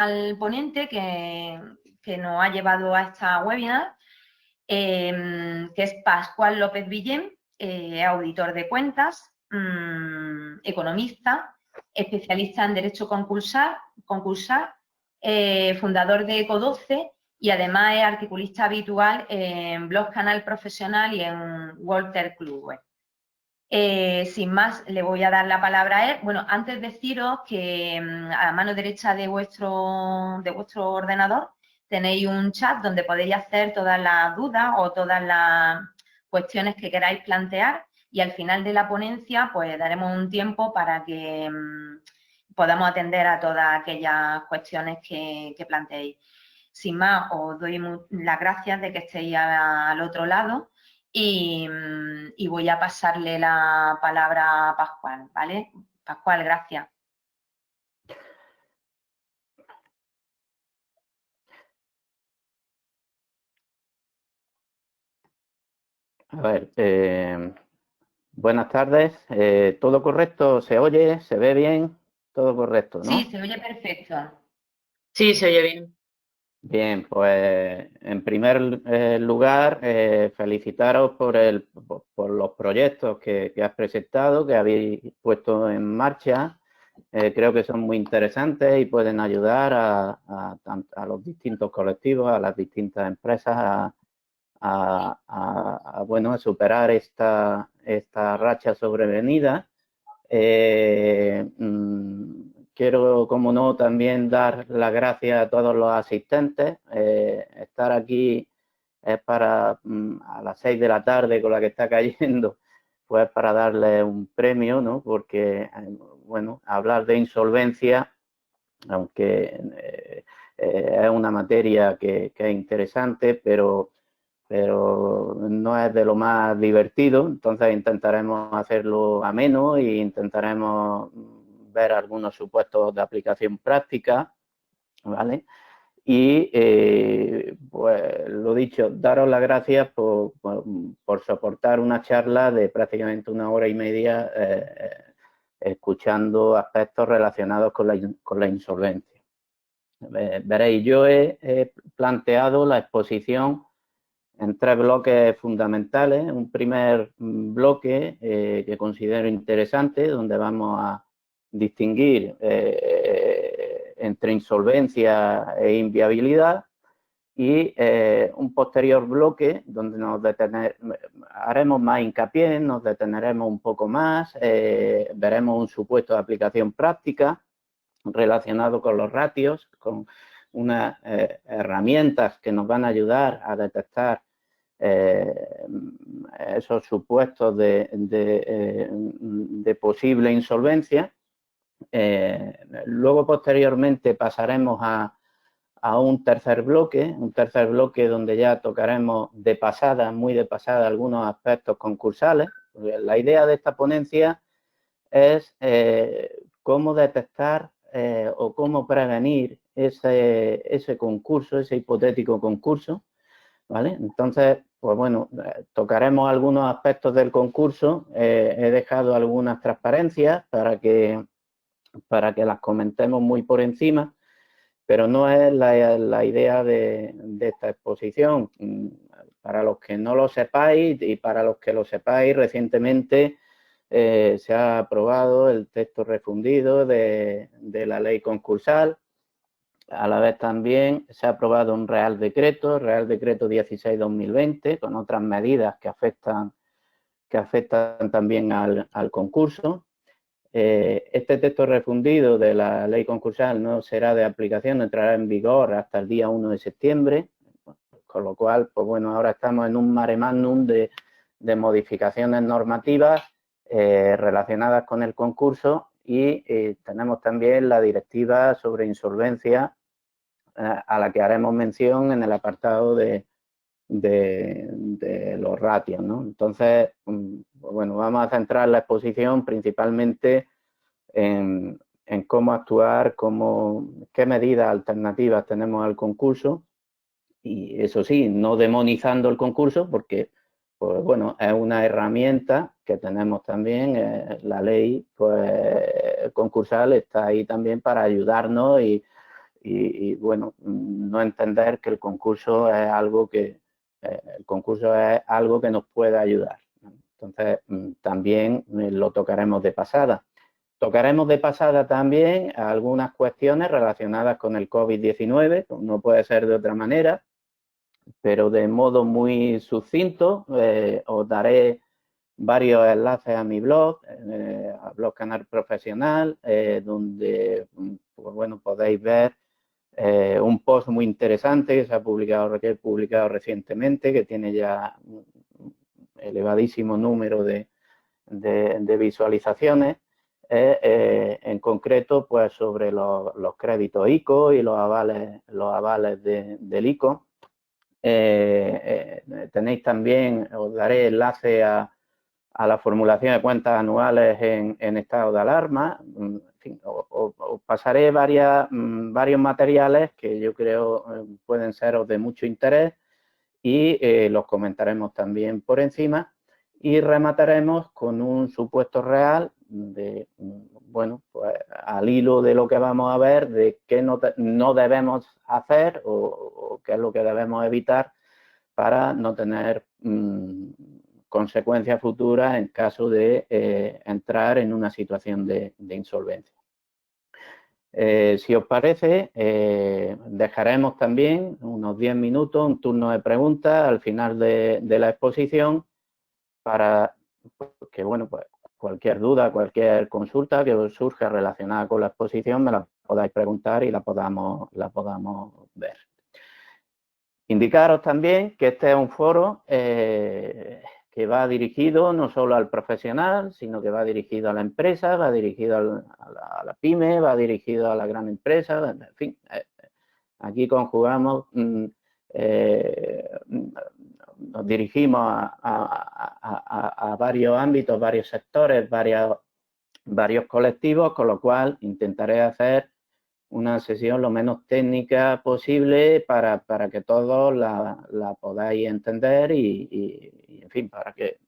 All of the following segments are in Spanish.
al ponente que nos ha llevado a esta webinar, que es Pascual López Villén, auditor de cuentas, economista, especialista en Derecho concursal, fundador de Eco12 y además es articulista habitual en Blog Canal Profesional y en Walter Club. Sin más, le voy a dar la palabra a él. Bueno, antes deciros que a mano derecha de vuestro ordenador tenéis un chat donde podéis hacer todas las dudas o todas las cuestiones que queráis plantear y al final de la ponencia pues daremos un tiempo para que podamos atender a todas aquellas cuestiones que planteéis. Sin más, os doy las gracias de que estéis al otro lado. Y voy a pasarle la palabra a Pascual, ¿vale? Pascual, gracias. A ver, buenas tardes. ¿Todo correcto? ¿Se oye? ¿Se ve bien? Todo correcto, ¿no? Sí, se oye perfecto. Sí, se oye bien. Bien, pues en primer lugar, felicitaros por los proyectos que has presentado, que habéis puesto en marcha. Creo que son muy interesantes y pueden ayudar a los distintos colectivos, a las distintas empresas a superar esta racha sobrevenida. Quiero, como no, también dar las gracias a todos los asistentes. Estar aquí es para, a las 6 de la tarde con la que está cayendo, pues para darle un premio, ¿no? Porque, bueno, hablar de insolvencia, aunque es una materia que es interesante, pero no es de lo más divertido, entonces intentaremos hacerlo ameno e intentaremos ver algunos supuestos de aplicación práctica, ¿vale? Y, pues lo dicho, daros las gracias por soportar una charla de prácticamente 1 hora y media escuchando aspectos relacionados con la insolvencia. Veréis, yo he planteado la exposición en 3 bloques fundamentales. Un primer bloque que considero interesante, donde vamos a distinguir entre insolvencia e inviabilidad, y un posterior bloque donde haremos más hincapié, nos deteneremos un poco más, veremos un supuesto de aplicación práctica relacionado con los ratios, con unas herramientas que nos van a ayudar a detectar esos supuestos de posible insolvencia. Luego, posteriormente, pasaremos a un tercer bloque donde ya tocaremos muy de pasada, algunos aspectos concursales. La idea de esta ponencia es cómo detectar o cómo prevenir ese concurso, ese hipotético concurso, ¿vale? Entonces, pues bueno, tocaremos algunos aspectos del concurso. He dejado algunas transparencias para que las comentemos muy por encima, pero no es la idea de esta exposición. Para los que no lo sepáis y para los que lo sepáis, recientemente se ha aprobado el texto refundido de la ley concursal. A la vez también se ha aprobado un Real Decreto 16/2020, con otras medidas que afectan también al concurso. Este texto refundido de la ley concursal no será de aplicación, no entrará en vigor hasta el día 1 de septiembre, con lo cual, pues bueno, ahora estamos en un mare magnum de modificaciones normativas relacionadas con el concurso, y tenemos también la directiva sobre insolvencia a la que haremos mención en el apartado de los ratios, ¿no? Entonces, pues bueno, vamos a centrar la exposición principalmente en cómo actuar, qué medidas alternativas tenemos al concurso, y eso sí, no demonizando el concurso, porque, pues bueno, es una herramienta que tenemos también. La ley, pues, concursal está ahí también para ayudarnos y y, bueno, no entender que el concurso es algo que nos puede ayudar. Entonces, también lo tocaremos de pasada. Tocaremos de pasada también algunas cuestiones relacionadas con el COVID-19, no puede ser de otra manera, pero de modo muy sucinto. Os daré varios enlaces a mi blog, a Blog Canal Profesional, donde pues bueno, podéis ver un post muy interesante que se ha publicado recientemente, que tiene ya un elevadísimo número de visualizaciones, en concreto pues sobre los créditos ICO y los avales del ICO. Tenéis también, os daré enlace a la formulación de cuentas anuales en estado de alarma. En fin, os pasaré varios materiales que yo creo pueden seros de mucho interés y los comentaremos también por encima y remataremos con un supuesto real de, bueno, pues al hilo de lo que vamos a ver, de qué no debemos hacer o qué es lo que debemos evitar para no tener consecuencias futuras en caso de entrar en una situación de insolvencia. Si os parece, dejaremos también unos 10 minutos, un turno de preguntas al final de la exposición para que, bueno, pues cualquier duda, cualquier consulta que os surja relacionada con la exposición me la podáis preguntar y la podamos ver. Indicaros también que este es un foro que va dirigido no solo al profesional, sino que va dirigido a la empresa, va dirigido a la pyme, va dirigido a la gran empresa, en fin. Aquí conjugamos, nos dirigimos a varios ámbitos, varios sectores, varios colectivos, con lo cual intentaré hacer una sesión lo menos técnica posible para que todos la podáis entender y, en fin, para que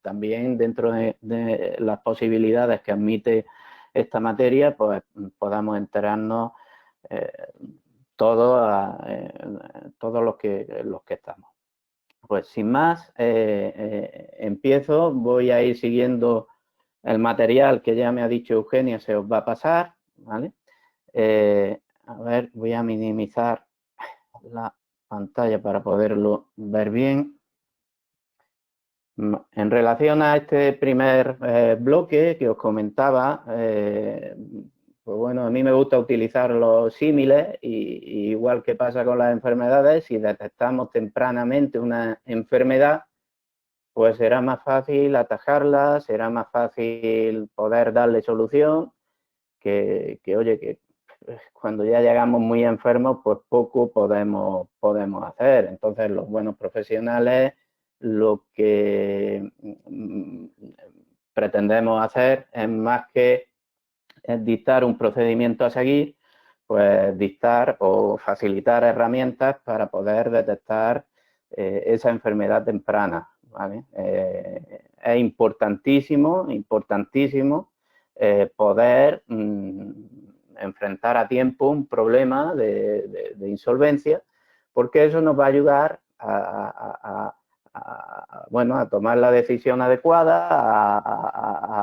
también dentro de las posibilidades que admite esta materia, pues podamos enterarnos todos los que estamos. Pues sin más, empiezo, voy a ir siguiendo el material que ya me ha dicho Eugenia, se os va a pasar, ¿vale? A ver, voy a minimizar la pantalla para poderlo ver bien. En relación a este primer bloque que os comentaba, pues bueno, a mí me gusta utilizar los símiles y igual que pasa con las enfermedades, si detectamos tempranamente una enfermedad, pues será más fácil atajarla, será más fácil poder darle solución que oye, que cuando ya llegamos muy enfermos, pues poco podemos hacer. Entonces, los buenos profesionales lo que pretendemos hacer es más que dictar un procedimiento a seguir, pues dictar o facilitar herramientas para poder detectar esa enfermedad temprana, ¿vale? Es importantísimo poder enfrentar a tiempo un problema de insolvencia, porque eso nos va a ayudar bueno, a tomar la decisión adecuada,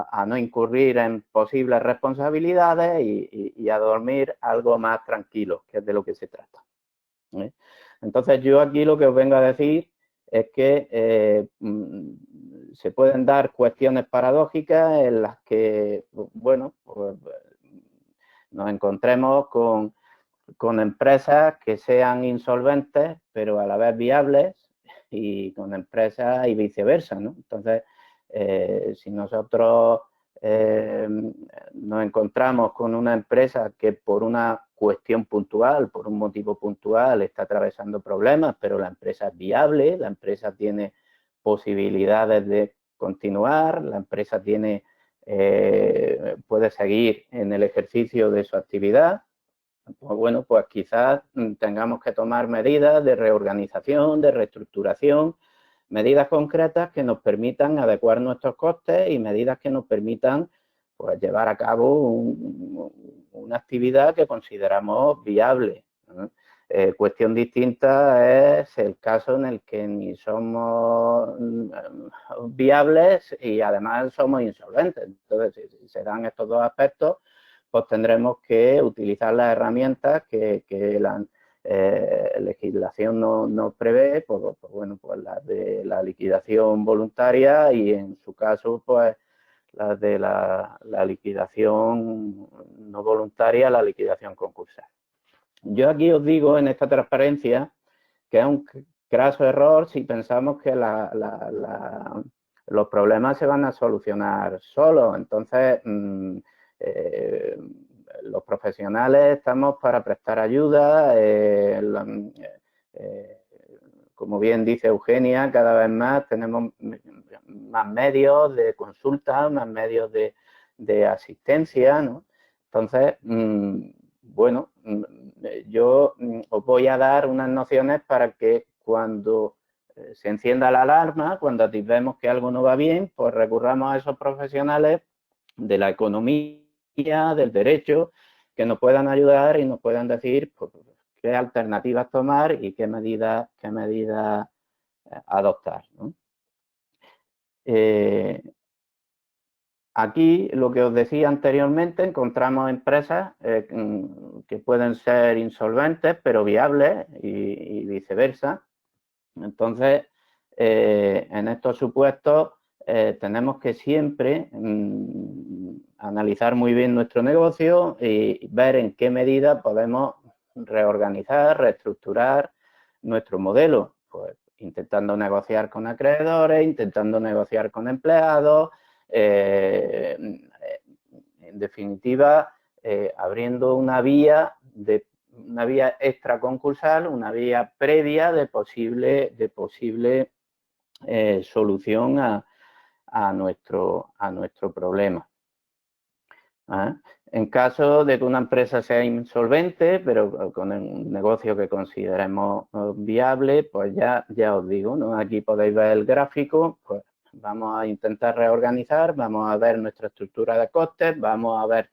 a no incurrir en posibles responsabilidades y a dormir algo más tranquilo, que es de lo que se trata. Entonces, yo aquí lo que os vengo a decir es que se pueden dar cuestiones paradójicas en las que, bueno, pues, nos encontremos con empresas que sean insolventes, pero a la vez viables, y con empresas y viceversa, ¿no? Entonces, si nosotros nos encontramos con una empresa que por una cuestión puntual, por un motivo puntual, está atravesando problemas, pero la empresa es viable, la empresa tiene posibilidades de continuar, la empresa tiene, puede seguir en el ejercicio de su actividad, pues bueno, pues quizás tengamos que tomar medidas de reorganización, de reestructuración, medidas concretas que nos permitan adecuar nuestros costes y medidas que nos permitan pues llevar a cabo una actividad que consideramos viable. Cuestión distinta es el caso en el que ni somos viables y además somos insolventes. Entonces, si se dan estos dos aspectos, pues tendremos que utilizar las herramientas que la legislación nos prevé, pues bueno, pues las de la liquidación voluntaria y en su caso, pues las de la liquidación no voluntaria, la liquidación concursal. Yo aquí os digo en esta transparencia que es un craso error si pensamos que los problemas se van a solucionar solos. Entonces, los profesionales estamos para prestar ayuda. Como bien dice Eugenia, cada vez más tenemos más medios de consulta, más medios de asistencia, ¿no? Entonces, bueno, yo os voy a dar unas nociones para que cuando se encienda la alarma, cuando atisbemos que algo no va bien, pues recurramos a esos profesionales de la economía, del derecho, que nos puedan ayudar y nos puedan decir pues, qué alternativas tomar y qué medidas adoptar, ¿no? Aquí, lo que os decía anteriormente, encontramos empresas que pueden ser insolventes, pero viables y viceversa. Entonces, en estos supuestos, tenemos que siempre analizar muy bien nuestro negocio y ver en qué medida podemos reorganizar, reestructurar nuestro modelo. Pues intentando negociar con acreedores, intentando negociar con empleados, en definitiva, abriendo una vía extraconcursal, una vía previa de posible solución a nuestro problema. En caso de que una empresa sea insolvente, pero con un negocio que consideremos viable, pues ya os digo, ¿no? Aquí podéis ver el gráfico, pues vamos a intentar reorganizar, vamos a ver nuestra estructura de costes, vamos a ver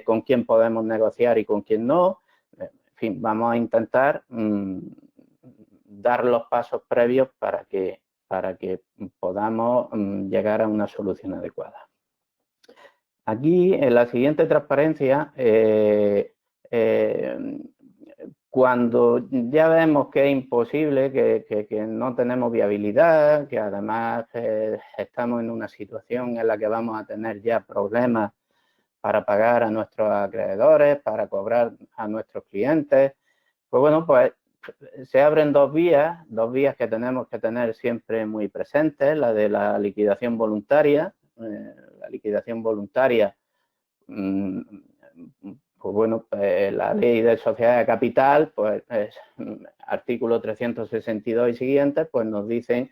con quién podemos negociar y con quién no. En fin, vamos a intentar dar los pasos previos para que podamos llegar a una solución adecuada. Aquí, en la siguiente transparencia, cuando ya vemos que es imposible, que no tenemos viabilidad, que además estamos en una situación en la que vamos a tener ya problemas para pagar a nuestros acreedores, para cobrar a nuestros clientes, pues bueno, pues se abren dos vías que tenemos que tener siempre muy presentes, la de la liquidación voluntaria. La liquidación voluntaria, pues bueno, la ley de sociedad de capital, pues artículo 362 y siguientes, pues nos dicen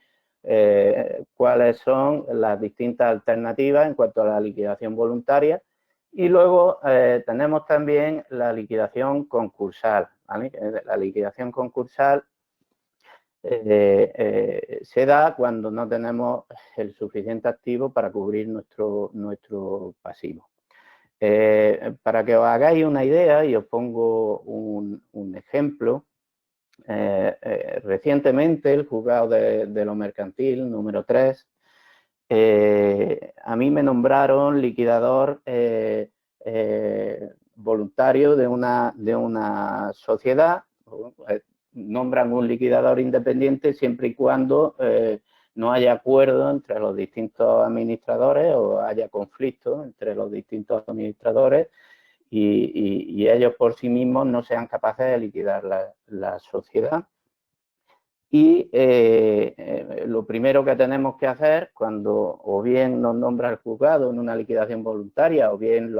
cuáles son las distintas alternativas en cuanto a la liquidación voluntaria. Y luego tenemos también la liquidación concursal, ¿vale? La liquidación concursal se da cuando no tenemos el suficiente activo para cubrir nuestro pasivo. Para que os hagáis una idea y os pongo un ejemplo, recientemente el juzgado de lo mercantil número 3, a mí me nombraron liquidador voluntario de una sociedad. Nombran un liquidador independiente siempre y cuando no haya acuerdo entre los distintos administradores o haya conflicto entre los distintos administradores y ellos por sí mismos no sean capaces de liquidar la sociedad. Y lo primero que tenemos que hacer cuando o bien nos nombra el juzgado en una liquidación voluntaria o bien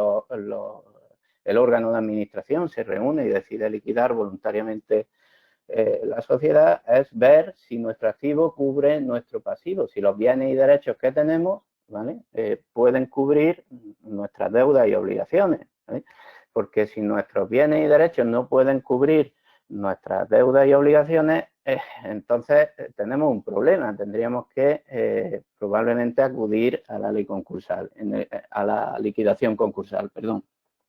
el órgano de administración se reúne y decide liquidar voluntariamente la sociedad, es ver si nuestro activo cubre nuestro pasivo, si los bienes y derechos que tenemos, ¿vale? Pueden cubrir nuestras deudas y obligaciones, ¿vale? Porque si nuestros bienes y derechos no pueden cubrir nuestras deudas y obligaciones, entonces tenemos un problema. Tendríamos que probablemente acudir a la ley concursal, a la liquidación concursal, perdón.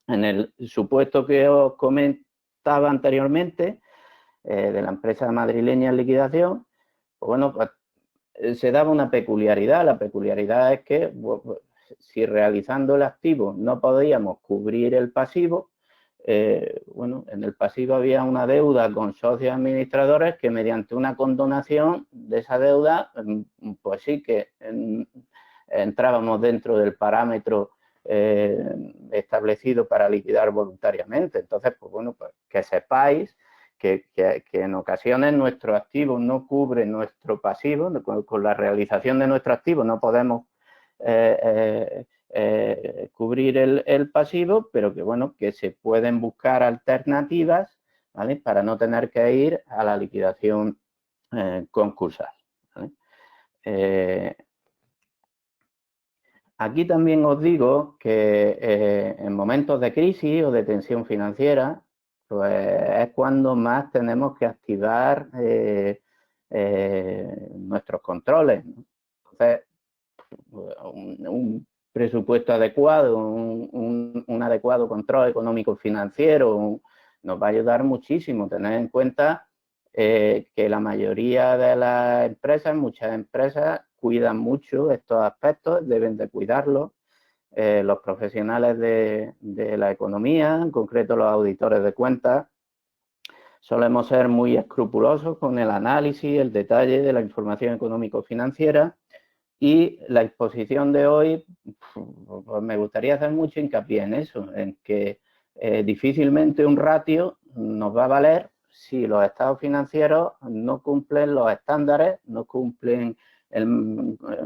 En el supuesto que os comentaba anteriormente, de la empresa madrileña en liquidación, pues bueno, pues, se daba una peculiaridad. La peculiaridad es que bueno, si realizando el activo no podíamos cubrir el pasivo, bueno, en el pasivo había una deuda con socios administradores que mediante una condonación de esa deuda, pues sí que entrábamos dentro del parámetro establecido para liquidar voluntariamente. Entonces, pues bueno, pues que sepáis que en ocasiones nuestro activo no cubre nuestro pasivo, con la realización de nuestro activo no podemos cubrir el pasivo, pero que bueno, que se pueden buscar alternativas, ¿vale?, para no tener que ir a la liquidación concursal, ¿vale? Aquí también os digo que en momentos de crisis o de tensión financiera, pues es cuando más tenemos que activar nuestros controles, ¿no? Entonces, un presupuesto adecuado, un adecuado control económico financiero nos va a ayudar muchísimo. Tener en cuenta que la mayoría de las empresas, muchas empresas, cuidan mucho estos aspectos, deben de cuidarlos. Los profesionales de la economía, en concreto los auditores de cuentas, solemos ser muy escrupulosos con el análisis, el detalle de la información económico-financiera. Y la exposición de hoy, pues me gustaría hacer mucho hincapié en eso, en que difícilmente un ratio nos va a valer si los estados financieros no cumplen los estándares, no cumplen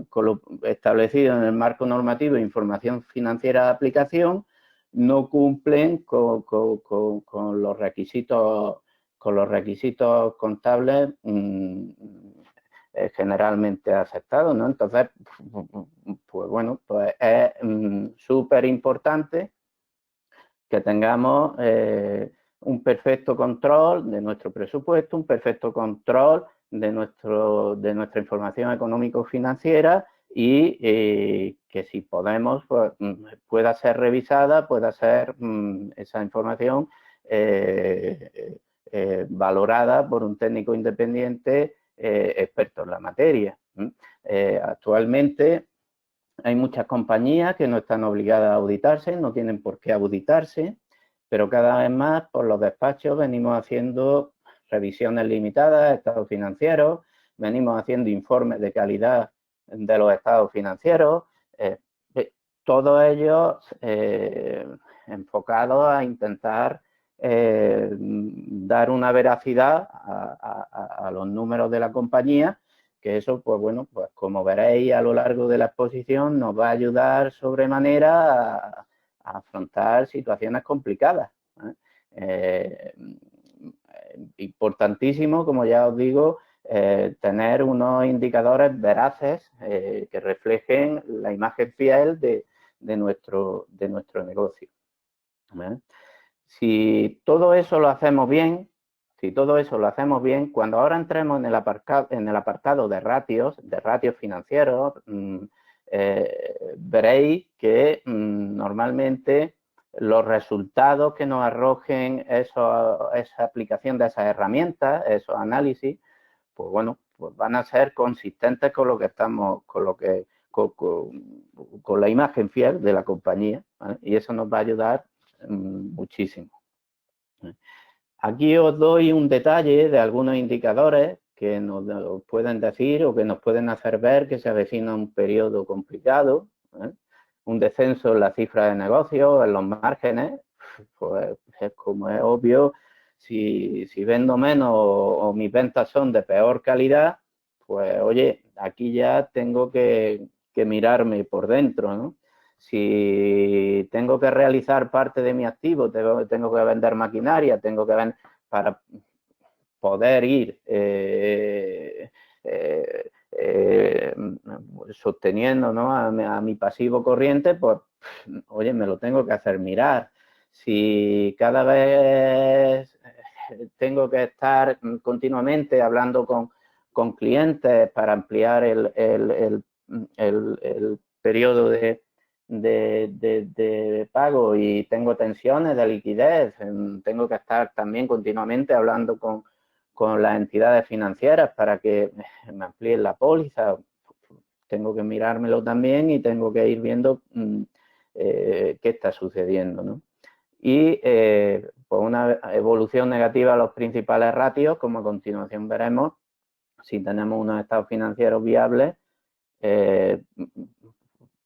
con lo establecido en el marco normativo de información financiera de aplicación, no cumplen con los requisitos contables generalmente aceptados, ¿no? Entonces, pues bueno, pues es súper importante que tengamos un perfecto control de nuestro presupuesto, un perfecto control de nuestra información económico-financiera y que si podemos, pues, pueda ser revisada, pueda ser esa información valorada por un técnico independiente experto en la materia. Actualmente hay muchas compañías que no están obligadas a auditarse, no tienen por qué auditarse, pero cada vez más por los despachos venimos haciendo revisiones limitadas de estados financieros, venimos haciendo informes de calidad de los estados financieros, todos ellos enfocados a intentar dar una veracidad a los números de la compañía, que eso, pues bueno, pues como veréis a lo largo de la exposición, nos va a ayudar sobremanera a afrontar situaciones complicadas, ¿eh? Importantísimo, como ya os digo, tener unos indicadores veraces que reflejen la imagen fiel de nuestro negocio, ¿vale? Si todo eso lo hacemos bien, cuando ahora entremos en el apartado de ratios financieros, veréis que normalmente los resultados que nos arrojen esa aplicación de esas herramientas, esos análisis, pues bueno, pues van a ser consistentes con lo que estamos, con la imagen fiel de la compañía, ¿vale? Y eso nos va a ayudar muchísimo. Aquí os doy un detalle de algunos indicadores que nos pueden decir o que nos pueden hacer ver que se avecina un periodo complicado, ¿eh? Un descenso en la cifra de negocios, en los márgenes, pues como es obvio, si vendo menos o mis ventas son de peor calidad, pues oye, aquí ya tengo que mirarme por dentro, ¿no? Si tengo que realizar parte de mi activo, tengo que vender maquinaria, tengo que vender para poder ir sosteniendo, ¿no?, a mi pasivo corriente, pues, oye, me lo tengo que hacer mirar. Si cada vez tengo que estar continuamente hablando con clientes para ampliar el periodo de pago y tengo tensiones de liquidez, tengo que estar también continuamente hablando con las entidades financieras para que me amplíen la póliza. Tengo que mirármelo también y tengo que ir viendo qué está sucediendo, ¿no? Y pues una evolución negativa a los principales ratios, como a continuación veremos, si tenemos unos estados financieros viables,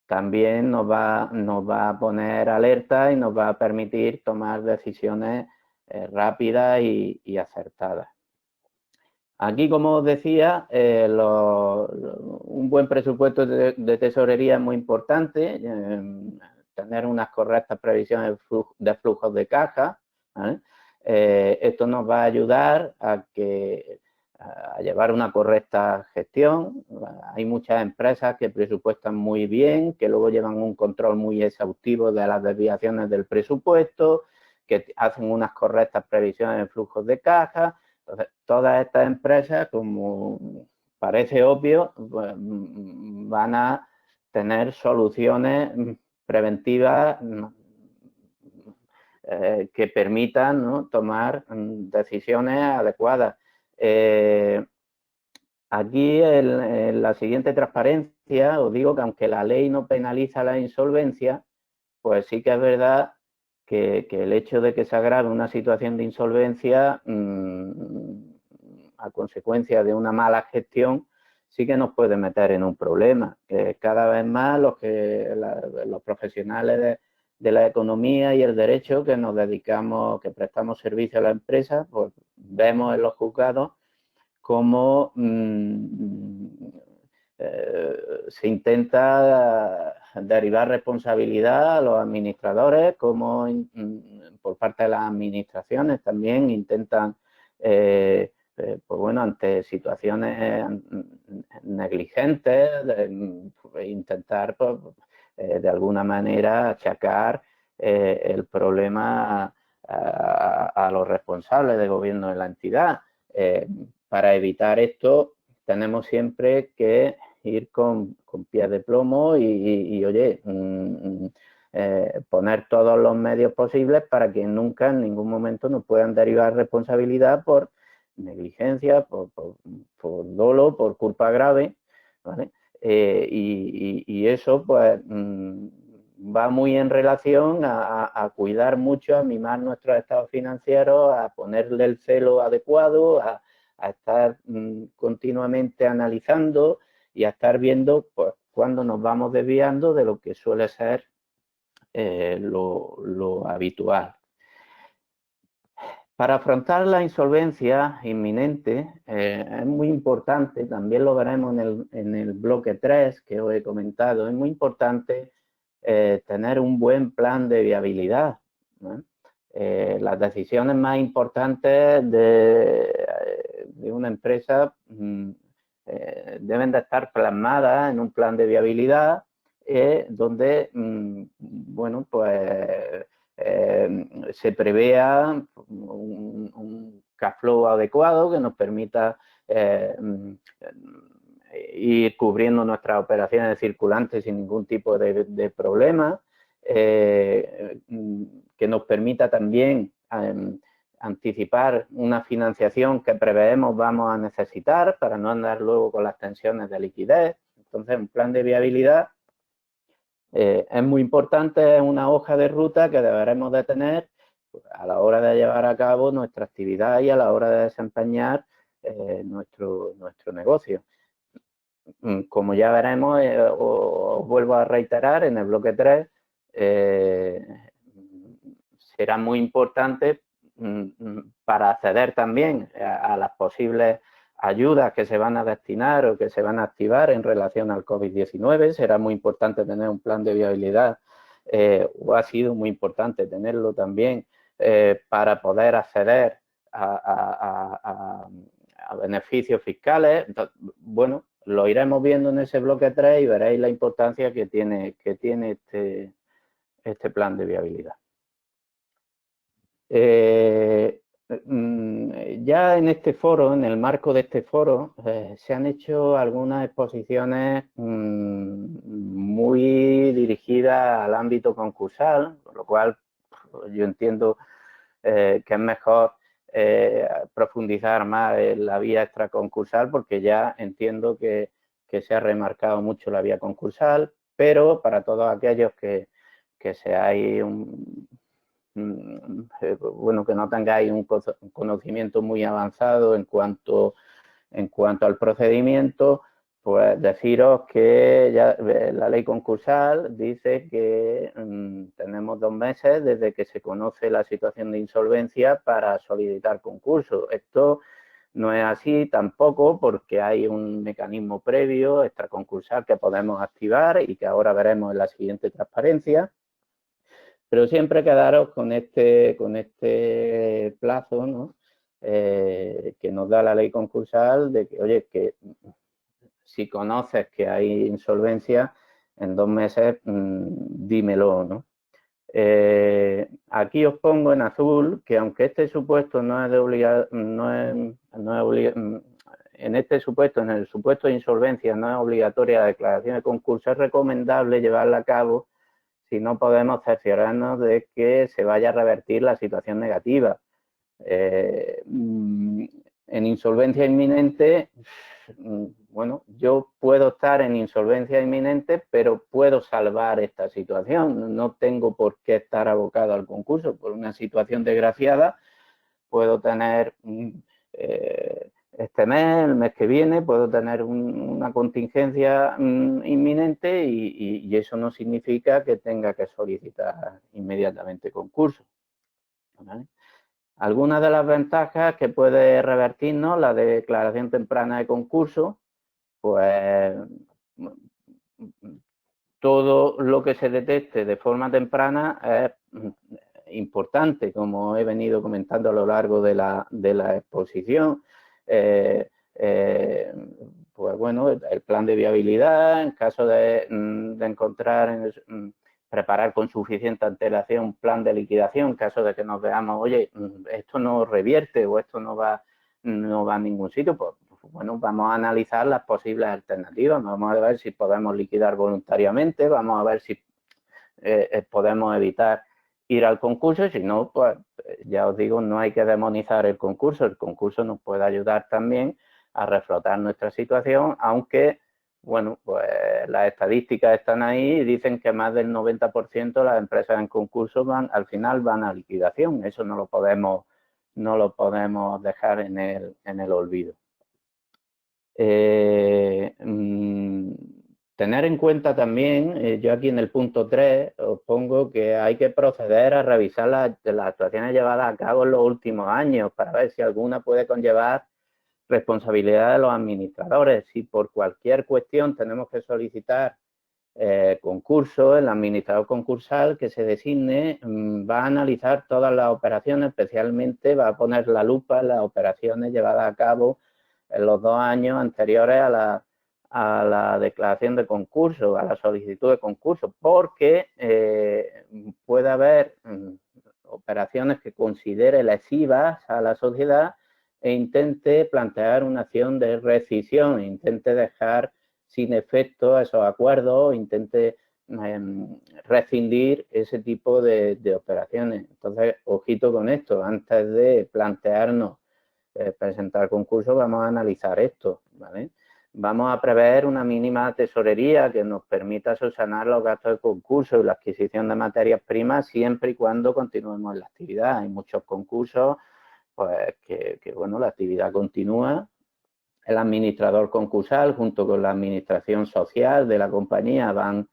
también nos va a poner alerta y nos va a permitir tomar decisiones rápidas y acertadas. Aquí, como os decía, un buen presupuesto de tesorería es muy importante, tener unas correctas previsiones de flujos de caja, ¿vale? Esto nos va a ayudar a llevar una correcta gestión. Hay muchas empresas que presupuestan muy bien, que luego llevan un control muy exhaustivo de las desviaciones del presupuesto, que hacen unas correctas previsiones de flujos de caja. Entonces, todas estas empresas, como parece obvio, pues, van a tener soluciones preventivas que permitan, ¿no?, tomar decisiones adecuadas. Aquí en la siguiente transparencia os digo que aunque la ley no penaliza la insolvencia, pues sí que es verdad que el hecho de que se agrave una situación de insolvencia a consecuencia de una mala gestión sí que nos puede meter en un problema. Cada vez más los profesionales de la economía y el derecho que nos dedicamos, que prestamos servicio a la empresa, pues vemos en los juzgados cómo se intenta derivar responsabilidad a los administradores, como por parte de las administraciones también intentan, pues bueno, ante situaciones negligentes, intentar pues, de alguna manera achacar el problema a los responsables de gobierno de la entidad. Para evitar esto tenemos siempre que ir con pies de plomo y oye, poner todos los medios posibles para que nunca en ningún momento nos puedan derivar responsabilidad por negligencia, por dolo, por culpa grave, ¿vale? Y eso pues va muy en relación a cuidar mucho, a mimar nuestros estados financieros, a ponerle el celo adecuado, a estar continuamente analizando y a estar viendo pues, cuándo nos vamos desviando de lo que suele ser lo habitual. Para afrontar la insolvencia inminente es muy importante, también lo veremos en el bloque 3 que os he comentado, es muy importante tener un buen plan de viabilidad, ¿no? Las decisiones más importantes de una empresa deben de estar plasmadas en un plan de viabilidad donde, bueno, pues se prevea un cash flow adecuado que nos permita ir cubriendo nuestras operaciones circulantes sin ningún tipo de problema, que nos permita también anticipar una financiación que preveemos vamos a necesitar para no andar luego con las tensiones de liquidez. Entonces, un plan de viabilidad es muy importante, es una hoja de ruta que deberemos de tener a la hora de llevar a cabo nuestra actividad y a la hora de desempeñar nuestro negocio. Como ya veremos, os vuelvo a reiterar, en el bloque 3 será muy importante para acceder también a las posibles ayudas que se van a destinar o que se van a activar en relación al COVID-19. Será muy importante tener un plan de viabilidad, o ha sido muy importante tenerlo también para poder acceder a beneficios fiscales. Entonces, bueno, lo iremos viendo en ese bloque 3 y veréis la importancia que tiene este plan de viabilidad. ya en este foro, en el marco de este foro, se han hecho algunas exposiciones muy dirigidas al ámbito concursal, con lo cual yo entiendo que es mejor profundizar más en la vía extraconcursal, porque ya entiendo que se ha remarcado mucho la vía concursal, pero para todos aquellos que seáis bueno, que no tengáis un conocimiento muy avanzado en cuanto al procedimiento, pues deciros que ya la ley concursal dice que tenemos 2 meses desde que se conoce la situación de insolvencia para solicitar concurso. Esto no es así tampoco, porque hay un mecanismo previo extraconcursal que podemos activar y que ahora veremos en la siguiente transparencia. Pero siempre quedaros con este plazo, ¿no? Que nos da la ley concursal de que, oye, que si conoces que hay insolvencia, en 2 meses dímelo, ¿no? Aquí os pongo en azul que aunque este supuesto no es de en este supuesto, en el supuesto de insolvencia, no es obligatoria la declaración de concurso, es recomendable llevarla a cabo si no podemos cerciorarnos de que se vaya a revertir la situación negativa. En insolvencia inminente, bueno, yo puedo estar en insolvencia inminente, pero puedo salvar esta situación. No tengo por qué estar abocado al concurso. Por una situación desgraciada, puedo tener este mes, el mes que viene, puedo tener una contingencia inminente y eso no significa que tenga que solicitar inmediatamente concurso, ¿vale? Algunas de las ventajas que puede revertirnos la declaración temprana de concurso, pues todo lo que se detecte de forma temprana es importante, como he venido comentando a lo largo de la exposición. Pues bueno, el plan de viabilidad, en caso de encontrar, preparar con suficiente antelación un plan de liquidación, en caso de que nos veamos, oye, esto no revierte o esto no va a ningún sitio, pues bueno, vamos a analizar las posibles alternativas, vamos a ver si podemos liquidar voluntariamente, vamos a ver si podemos evitar ir al concurso, y si no, pues ya os digo, no hay que demonizar el concurso nos puede ayudar también a reflotar nuestra situación, aunque, bueno, pues las estadísticas están ahí y dicen que más del 90% de las empresas en concurso al final van a liquidación, eso no lo podemos dejar en el olvido. Tener en cuenta también, yo aquí en el punto 3 os pongo que hay que proceder a revisar las actuaciones llevadas a cabo en los últimos años para ver si alguna puede conllevar responsabilidad de los administradores. Si por cualquier cuestión tenemos que solicitar concurso, el administrador concursal que se designe va a analizar todas las operaciones, especialmente va a poner la lupa en las operaciones llevadas a cabo en los 2 años anteriores a la declaración de concurso, a la solicitud de concurso, porque puede haber operaciones que considere lesivas a la sociedad e intente plantear una acción de rescisión, intente dejar sin efecto esos acuerdos, intente rescindir ese tipo de operaciones. Entonces, ojito con esto, antes de plantearnos presentar concurso, vamos a analizar esto, ¿vale? Vamos a prever una mínima tesorería que nos permita subsanar los gastos de concurso y la adquisición de materias primas siempre y cuando continuemos la actividad. Hay muchos concursos, pues que bueno, la actividad continúa. El administrador concursal junto con la administración social de la compañía van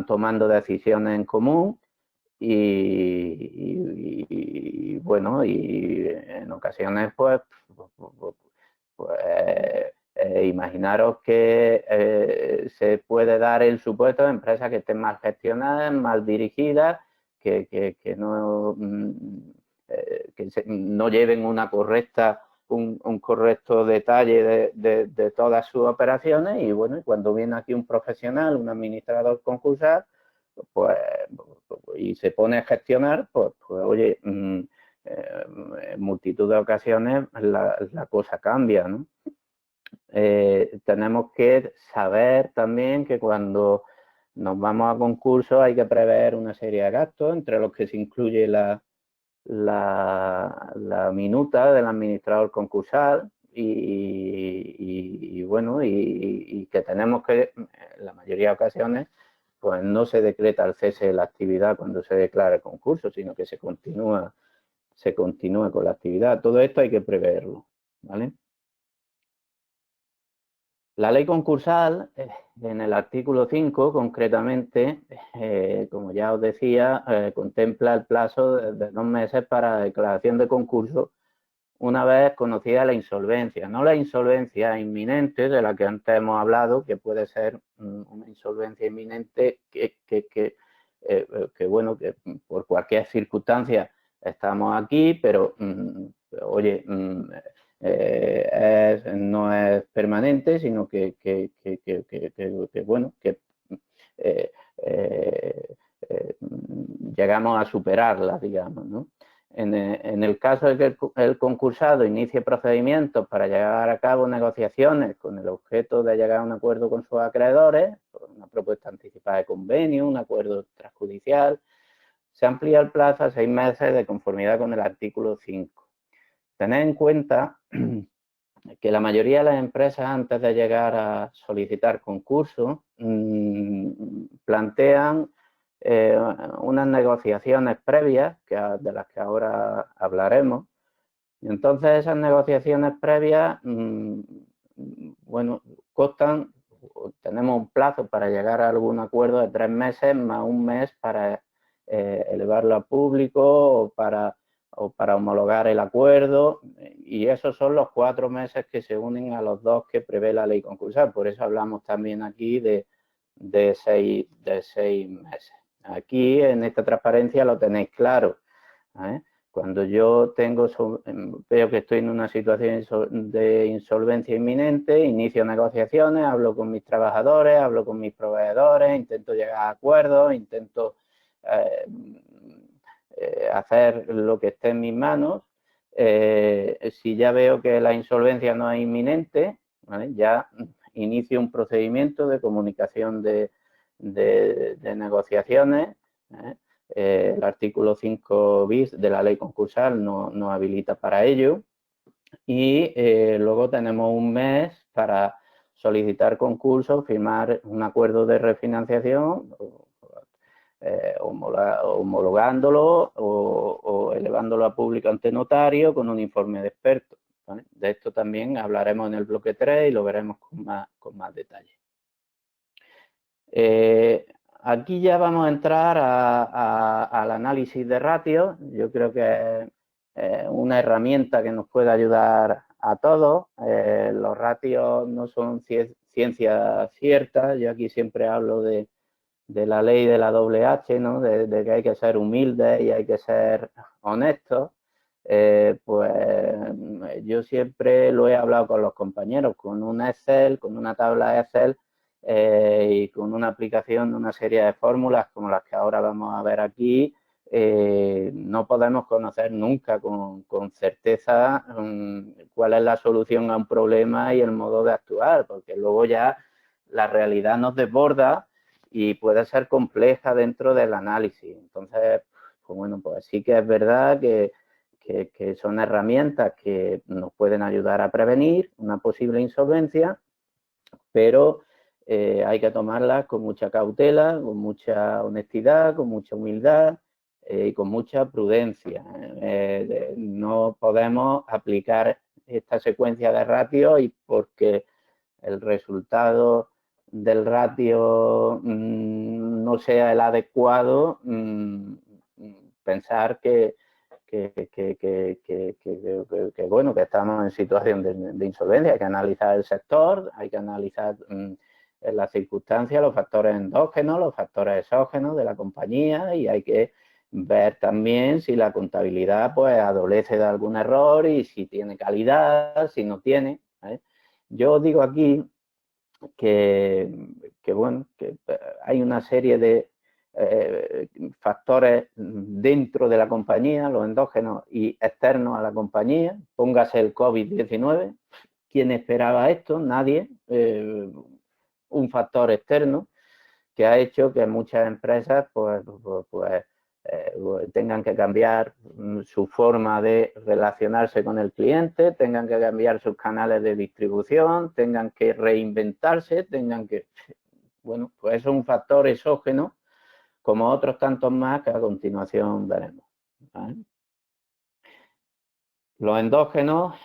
tomando decisiones en común y bueno, y en ocasiones pues imaginaros que se puede dar el supuesto de empresas que estén mal gestionadas, mal dirigidas, que no lleven un correcto detalle de todas sus operaciones y bueno, cuando viene aquí un profesional, un administrador concursal, pues y se pone a gestionar, pues oye, en multitud de ocasiones la cosa cambia, ¿no? Tenemos que saber también que cuando nos vamos a concursos hay que prever una serie de gastos, entre los que se incluye la minuta del administrador concursal y bueno, y que tenemos que, en la mayoría de ocasiones, pues no se decreta el cese de la actividad cuando se declara el concurso, sino que se continúa con la actividad. Todo esto hay que preverlo, ¿vale? La ley concursal, en el artículo 5, concretamente, como ya os decía, contempla el plazo de 2 meses para declaración de concurso una vez conocida la insolvencia. No la insolvencia inminente de la que antes hemos hablado, que puede ser una insolvencia inminente que bueno, que por cualquier circunstancia estamos aquí, pero oye, no es permanente, sino que bueno, que llegamos a superarla, digamos, ¿no? En el caso de que el concursado inicie procedimientos para llevar a cabo negociaciones con el objeto de llegar a un acuerdo con sus acreedores, una propuesta anticipada de convenio, un acuerdo extrajudicial, se amplía el plazo a 6 meses de conformidad con el artículo 5. Tened en cuenta que la mayoría de las empresas, antes de llegar a solicitar concurso, plantean unas negociaciones previas, de las que ahora hablaremos. Y entonces esas negociaciones previas, bueno, constan, tenemos un plazo para llegar a algún acuerdo de 3 meses, más 1 mes para elevarlo a público o para homologar el acuerdo, y esos son los 4 meses que se unen a los 2 que prevé la ley concursal. Por eso hablamos también aquí de 6 meses. Aquí en esta transparencia lo tenéis claro, ¿eh? Cuando yo veo que estoy en una situación de insolvencia inminente, inicio negociaciones, hablo con mis trabajadores, hablo con mis proveedores, intento llegar a acuerdos, intento hacer lo que esté en mis manos. Si ya veo que la insolvencia no es inminente, ¿vale?, ya inicio un procedimiento de comunicación de negociaciones. El artículo 5 bis de la ley concursal no habilita para ello. Y luego tenemos 1 mes para solicitar concurso, firmar un acuerdo de refinanciación, homologándolo o elevándolo a público ante notario con un informe de expertos, ¿vale? De esto también hablaremos en el bloque 3 y lo veremos con más detalle. Aquí ya vamos a entrar al análisis de ratios. Yo creo que es una herramienta que nos puede ayudar a todos. Los ratios no son ciencia cierta. Yo aquí siempre hablo de la ley de la doble H, ¿no? De que hay que ser humilde y hay que ser honestos. Pues yo siempre lo he hablado con los compañeros, con un Excel, con una tabla Excel y con una aplicación de una serie de fórmulas como las que ahora vamos a ver aquí. No podemos conocer nunca con certeza cuál es la solución a un problema y el modo de actuar, porque luego ya la realidad nos desborda y puede ser compleja dentro del análisis. Entonces, pues bueno, pues sí que es verdad que son herramientas que nos pueden ayudar a prevenir una posible insolvencia, pero hay que tomarlas con mucha cautela, con mucha honestidad, con mucha humildad y con mucha prudencia. No podemos aplicar esta secuencia de ratios y porque el resultado del ratio no sea el adecuado, pensar que bueno, que estamos en situación de insolvencia. Hay que analizar el sector, hay que analizar las circunstancias, los factores endógenos, los factores exógenos de la compañía, y hay que ver también si la contabilidad pues adolece de algún error y si tiene calidad, si no tiene, ¿vale? Yo digo aquí que bueno, que hay una serie de factores dentro de la compañía, los endógenos y externos a la compañía. Póngase el COVID-19. ¿Quién esperaba esto? Nadie. Un factor externo que ha hecho que muchas empresas tengan que cambiar su forma de relacionarse con el cliente, tengan que cambiar sus canales de distribución, tengan que reinventarse, tengan que... Bueno, pues eso es un factor exógeno, como otros tantos más que a continuación veremos, ¿vale? Los endógenos,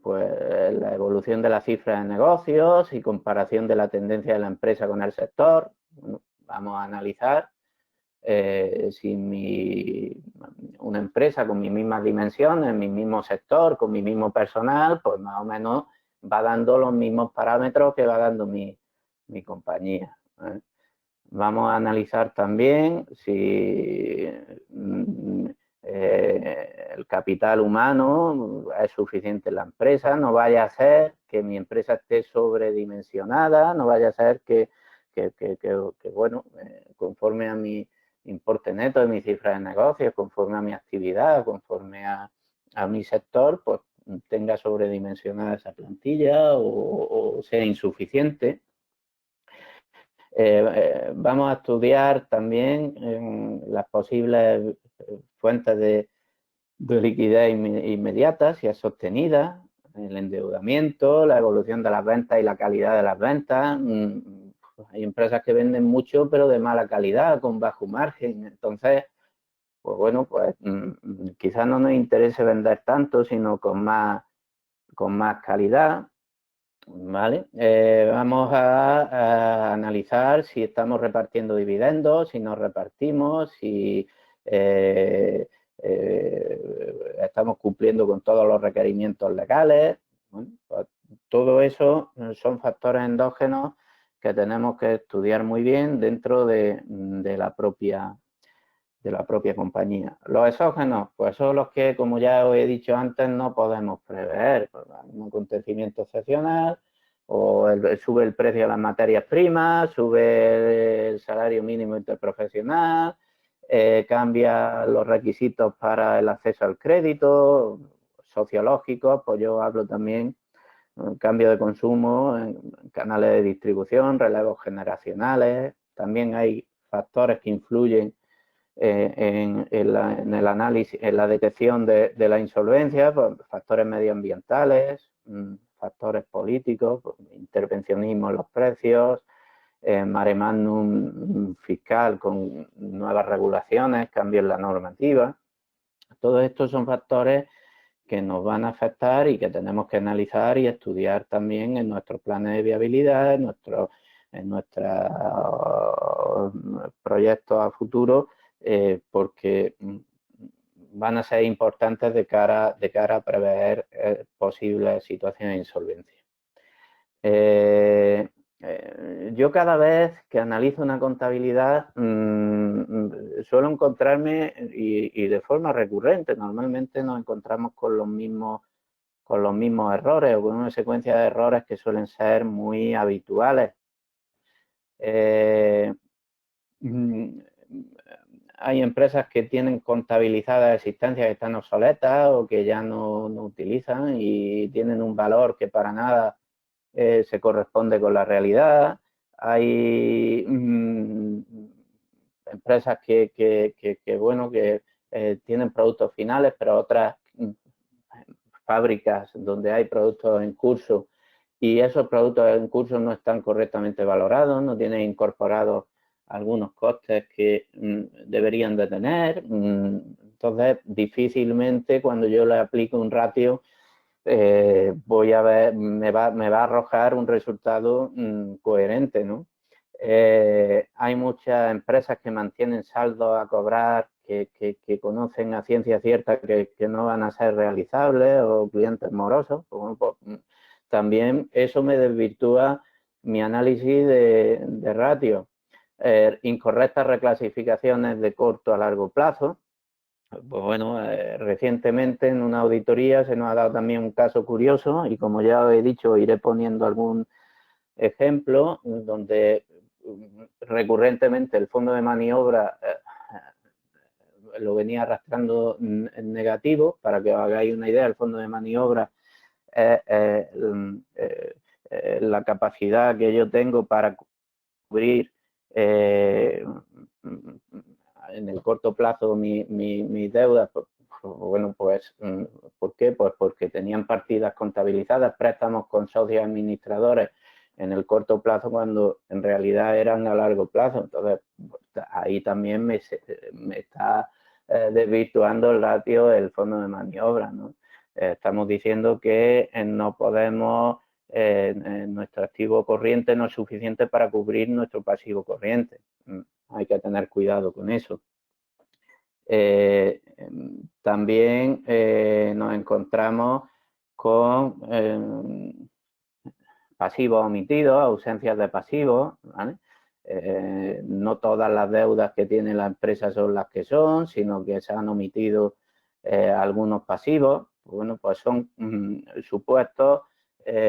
pues la evolución de las cifras de negocios y comparación de la tendencia de la empresa con el sector. Bueno, vamos a analizar si una empresa con mis mismas dimensiones, mi mismo sector, con mi mismo personal, pues más o menos va dando los mismos parámetros que va dando mi compañía, ¿eh? Vamos a analizar también si el capital humano es suficiente en la empresa, no vaya a ser que mi empresa esté sobredimensionada, no vaya a ser que bueno, conforme a mi importe neto de mi cifra de negocios, conforme a mi actividad, conforme a mi sector, pues tenga sobredimensionada esa plantilla o sea insuficiente. Vamos a estudiar también las posibles fuentes de liquidez inmediata, si es sostenida, el endeudamiento, la evolución de las ventas y la calidad de las ventas. Hay empresas que venden mucho pero de mala calidad, con bajo margen. Entonces, pues bueno, pues quizás no nos interese vender tanto, sino con más calidad. ¿Vale? Vamos a analizar si estamos repartiendo dividendos, si nos repartimos, si estamos cumpliendo con todos los requerimientos legales. Bueno, pues todo eso son factores endógenos que tenemos que estudiar muy bien dentro de la propia compañía. Los exógenos, pues son los que, como ya os he dicho antes, no podemos prever. Un acontecimiento excepcional, o sube el precio de las materias primas, sube el salario mínimo interprofesional, cambia los requisitos para el acceso al crédito, sociológicos, pues yo hablo también cambio de consumo en canales de distribución, relevos generacionales. También hay factores que influyen en el análisis, en la detección de la insolvencia, pues, factores medioambientales, factores políticos, pues, intervencionismo en los precios, mare magnum fiscal con nuevas regulaciones, cambios en la normativa. Todos estos son factores que nos van a afectar y que tenemos que analizar y estudiar también en nuestros planes de viabilidad, en nuestros proyectos a futuro, porque van a ser importantes de cara a prever posibles situaciones de insolvencia. Yo cada vez que analizo una contabilidad suelo encontrarme, y de forma recurrente, normalmente nos encontramos con los mismos errores o con una secuencia de errores que suelen ser muy habituales. Hay empresas que tienen contabilizadas existencias que están obsoletas o que ya no utilizan y tienen un valor que para nada se corresponde con la realidad. Hay empresas que tienen productos finales, pero otras fábricas donde hay productos en curso y esos productos en curso no están correctamente valorados, no tienen incorporados algunos costes que deberían de tener. Entonces, difícilmente cuando yo le aplico un ratio voy a ver, me va a arrojar un resultado coherente, ¿no? Hay muchas empresas que mantienen saldos a cobrar que conocen a ciencia cierta que no van a ser realizables, o clientes morosos. Bueno, pues, también eso me desvirtúa mi análisis de ratio. Incorrectas reclasificaciones de corto a largo plazo. Pues bueno, recientemente en una auditoría se nos ha dado también un caso curioso y, como ya os he dicho, iré poniendo algún ejemplo donde recurrentemente el fondo de maniobra lo venía arrastrando en negativo. Para que os hagáis una idea, el fondo de maniobra la capacidad que yo tengo para cubrir en el corto plazo mis deudas. Bueno, pues, ¿por qué? Pues porque tenían partidas contabilizadas, préstamos con socios administradores en el corto plazo cuando en realidad eran a largo plazo. Entonces, ahí también me está desvirtuando el ratio del fondo de maniobra, ¿no? Estamos diciendo que no podemos, nuestro activo corriente no es suficiente para cubrir nuestro pasivo corriente. Hay que tener cuidado con eso. También nos encontramos con pasivos omitidos, ausencias de pasivos, ¿vale? No todas las deudas que tiene la empresa son las que son, sino que se han omitido algunos pasivos. Bueno, pues son supuestos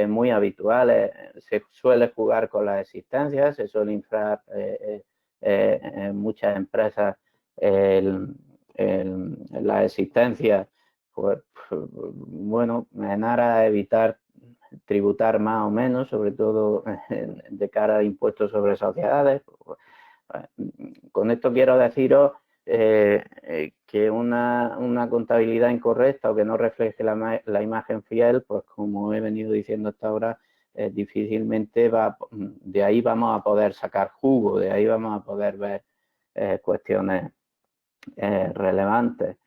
muy habituales. Se suele jugar con las existencias, se suele inflar en muchas empresas la existencia, pues bueno, en aras a evitar tributar más o menos, sobre todo de cara a impuestos sobre sociedades. Con esto quiero deciros que una contabilidad incorrecta o que no refleje la imagen fiel, pues como he venido diciendo hasta ahora, difícilmente de ahí vamos a poder sacar jugo, de ahí vamos a poder ver cuestiones relevantes.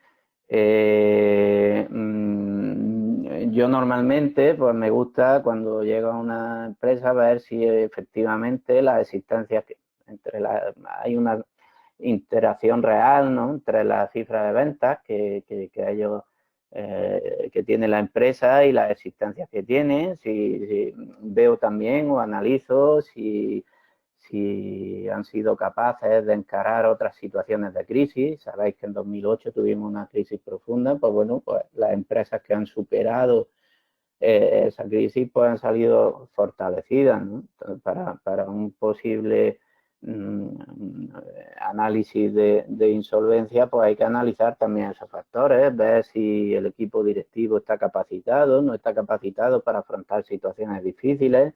Yo normalmente pues me gusta cuando llego a una empresa ver si efectivamente las existencias hay una interacción real, ¿no?, entre las cifras de ventas que ellos que tiene la empresa y las existencias que tiene. Si veo también o analizo si han sido capaces de encarar otras situaciones de crisis. Sabéis que en 2008 tuvimos una crisis profunda. Pues bueno, pues las empresas que han superado esa crisis pues han salido fortalecidas, ¿no? Para un posible análisis de insolvencia, pues hay que analizar también esos factores, ver si el equipo directivo está capacitado, no está capacitado para afrontar situaciones difíciles,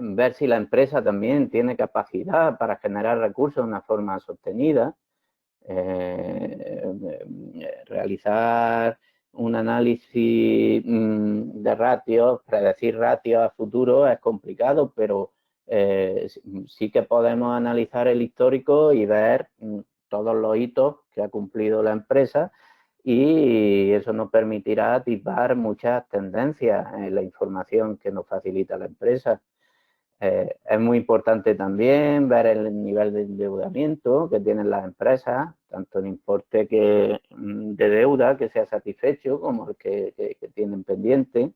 ver si la empresa también tiene capacidad para generar recursos de una forma sostenida, realizar un análisis de ratios, predecir ratios a futuro es complicado, pero sí que podemos analizar el histórico y ver todos los hitos que ha cumplido la empresa, y eso nos permitirá atisbar muchas tendencias en la información que nos facilita la empresa. Es muy importante también ver el nivel de endeudamiento que tienen las empresas, tanto el importe de deuda que sea satisfecho como el que tienen pendiente.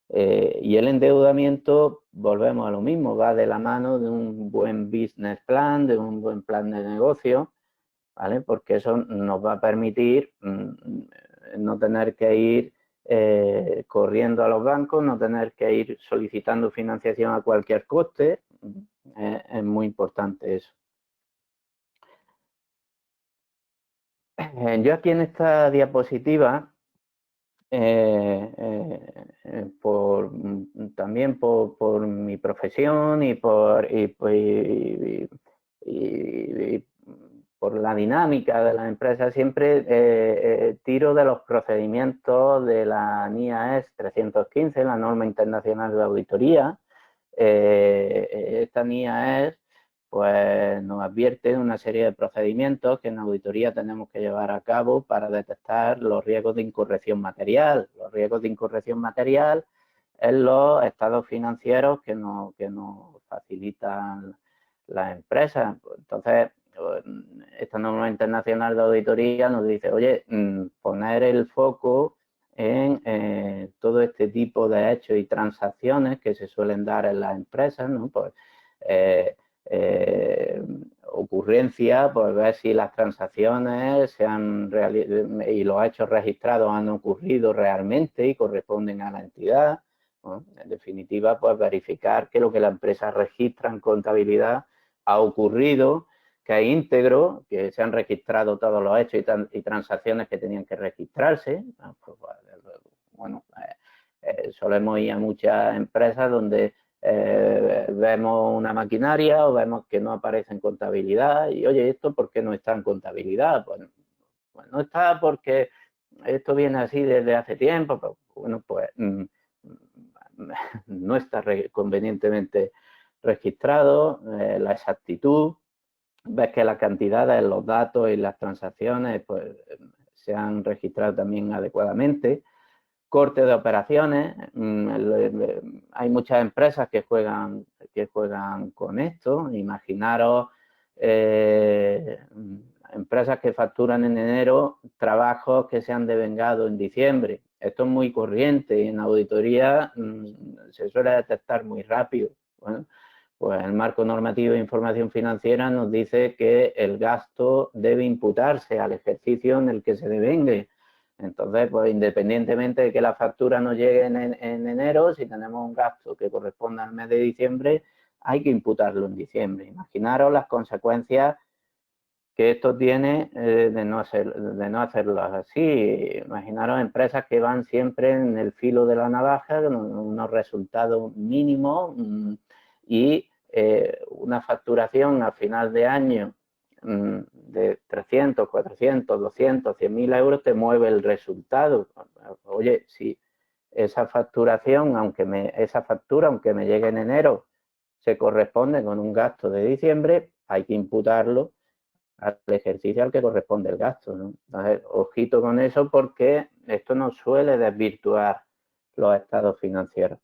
Y el endeudamiento, volvemos a lo mismo, va de la mano de un buen business plan, de un buen plan de negocio, ¿vale? Porque eso nos va a permitir no tener que ir corriendo a los bancos, no tener que ir solicitando financiación a cualquier coste. Es muy importante eso. Yo aquí en esta diapositiva, también por mi profesión y por la dinámica de la empresa, siempre tiro de los procedimientos de la NIAS 315, la norma internacional de auditoría. Esta NIAS pues nos advierte de una serie de procedimientos que en auditoría tenemos que llevar a cabo para detectar los riesgos de incorrección material. Los riesgos de incorrección material en los estados financieros que nos facilitan las empresas. Entonces, esta norma internacional de auditoría nos dice, oye, poner el foco en todo este tipo de hechos y transacciones que se suelen dar en las empresas, ¿no? Pues, ocurrencia, pues ver si las transacciones y los hechos registrados han ocurrido realmente y corresponden a la entidad. ¿no? En definitiva, pues verificar que lo que la empresa registra en contabilidad ha ocurrido, que es íntegro, que se han registrado todos los hechos y transacciones que tenían que registrarse. Pues, bueno, solemos ir a muchas empresas donde vemos una maquinaria o vemos que no aparece en contabilidad y, oye, ¿esto por qué no está en contabilidad? Pues no está porque esto viene así desde hace tiempo, pero bueno, pues no está convenientemente registrado, la exactitud, ves que las cantidades, los datos y las transacciones pues se han registrado también adecuadamente. Corte de operaciones, hay muchas empresas que juegan con esto. Imaginaros empresas que facturan en enero trabajos que se han devengado en diciembre. Esto es muy corriente y en auditoría se suele detectar muy rápido. Bueno, pues el marco normativo de información financiera nos dice que el gasto debe imputarse al ejercicio en el que se devengue. Entonces, pues independientemente de que la factura nos llegue en enero, si tenemos un gasto que corresponda al mes de diciembre, hay que imputarlo en diciembre. Imaginaros las consecuencias que esto tiene de no hacerlo así. Imaginaros empresas que van siempre en el filo de la navaja, con unos resultados mínimos y una facturación a final de año de 300, 400, 200, 100.000 euros te mueve el resultado. Oye, si esa facturación, aunque me llegue en enero, se corresponde con un gasto de diciembre, hay que imputarlo al ejercicio al que corresponde el gasto, ¿no? Entonces, ojito con eso porque esto no suele desvirtuar los estados financieros.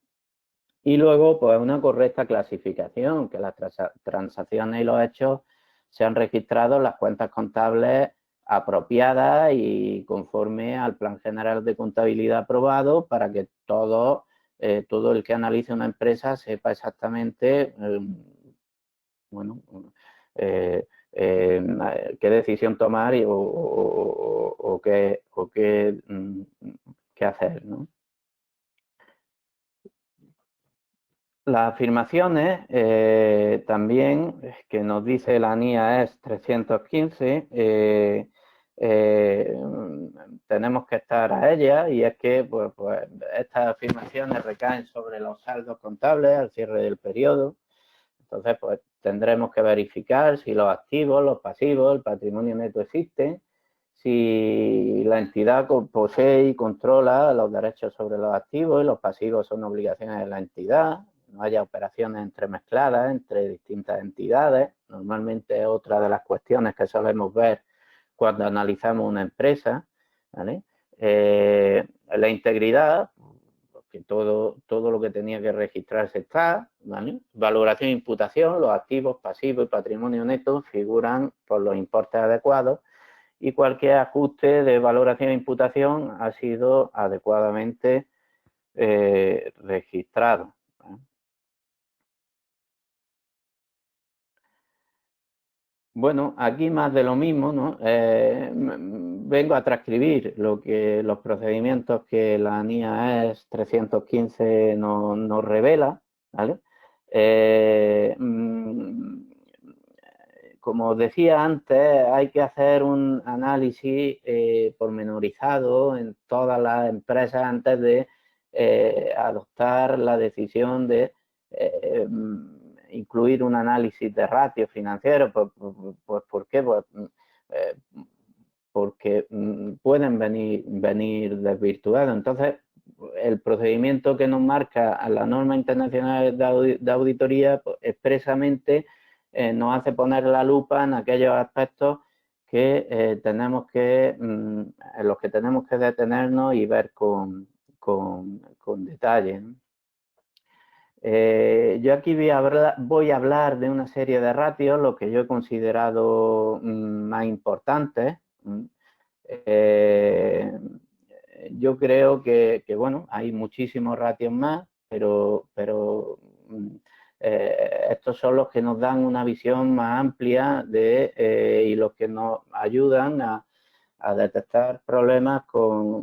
Y luego, pues una correcta clasificación, que las transacciones y los hechos sean registrados en las cuentas contables apropiadas y conforme al plan general de contabilidad aprobado para que todo el que analice una empresa sepa exactamente, bueno, qué decisión tomar o qué hacer, ¿no? Las afirmaciones también que nos dice la NIAS 315 tenemos que estar a ellas y es que pues, estas afirmaciones recaen sobre los saldos contables al cierre del periodo. Entonces pues tendremos que verificar si los activos, los pasivos, el patrimonio neto existen, si la entidad posee y controla los derechos sobre los activos y los pasivos son obligaciones de la entidad, no haya operaciones entremezcladas entre distintas entidades. Normalmente es otra de las cuestiones que solemos ver cuando analizamos una empresa, ¿vale? La integridad, que todo lo que tenía que registrarse está, ¿vale? Valoración e imputación, los activos, pasivos y patrimonio neto figuran por los importes adecuados y cualquier ajuste de valoración e imputación ha sido adecuadamente registrado. Bueno, aquí más de lo mismo, ¿no? Vengo a transcribir los procedimientos que la NIAS 315 nos revela, ¿vale? Como os decía antes, hay que hacer un análisis pormenorizado en todas las empresas antes de adoptar la decisión de incluir un análisis de ratio financiero. Pues ¿por qué? Pues, porque pueden venir desvirtuados. Entonces, el procedimiento que nos marca la norma internacional de auditoría pues, expresamente nos hace poner la lupa en aquellos aspectos que tenemos que, en los que tenemos que detenernos y ver con detalle, ¿no? Yo aquí voy a hablar de una serie de ratios, lo que yo he considerado más importantes. Yo creo que, bueno, hay muchísimos ratios más, pero estos son los que nos dan una visión más amplia y los que nos ayudan detectar problemas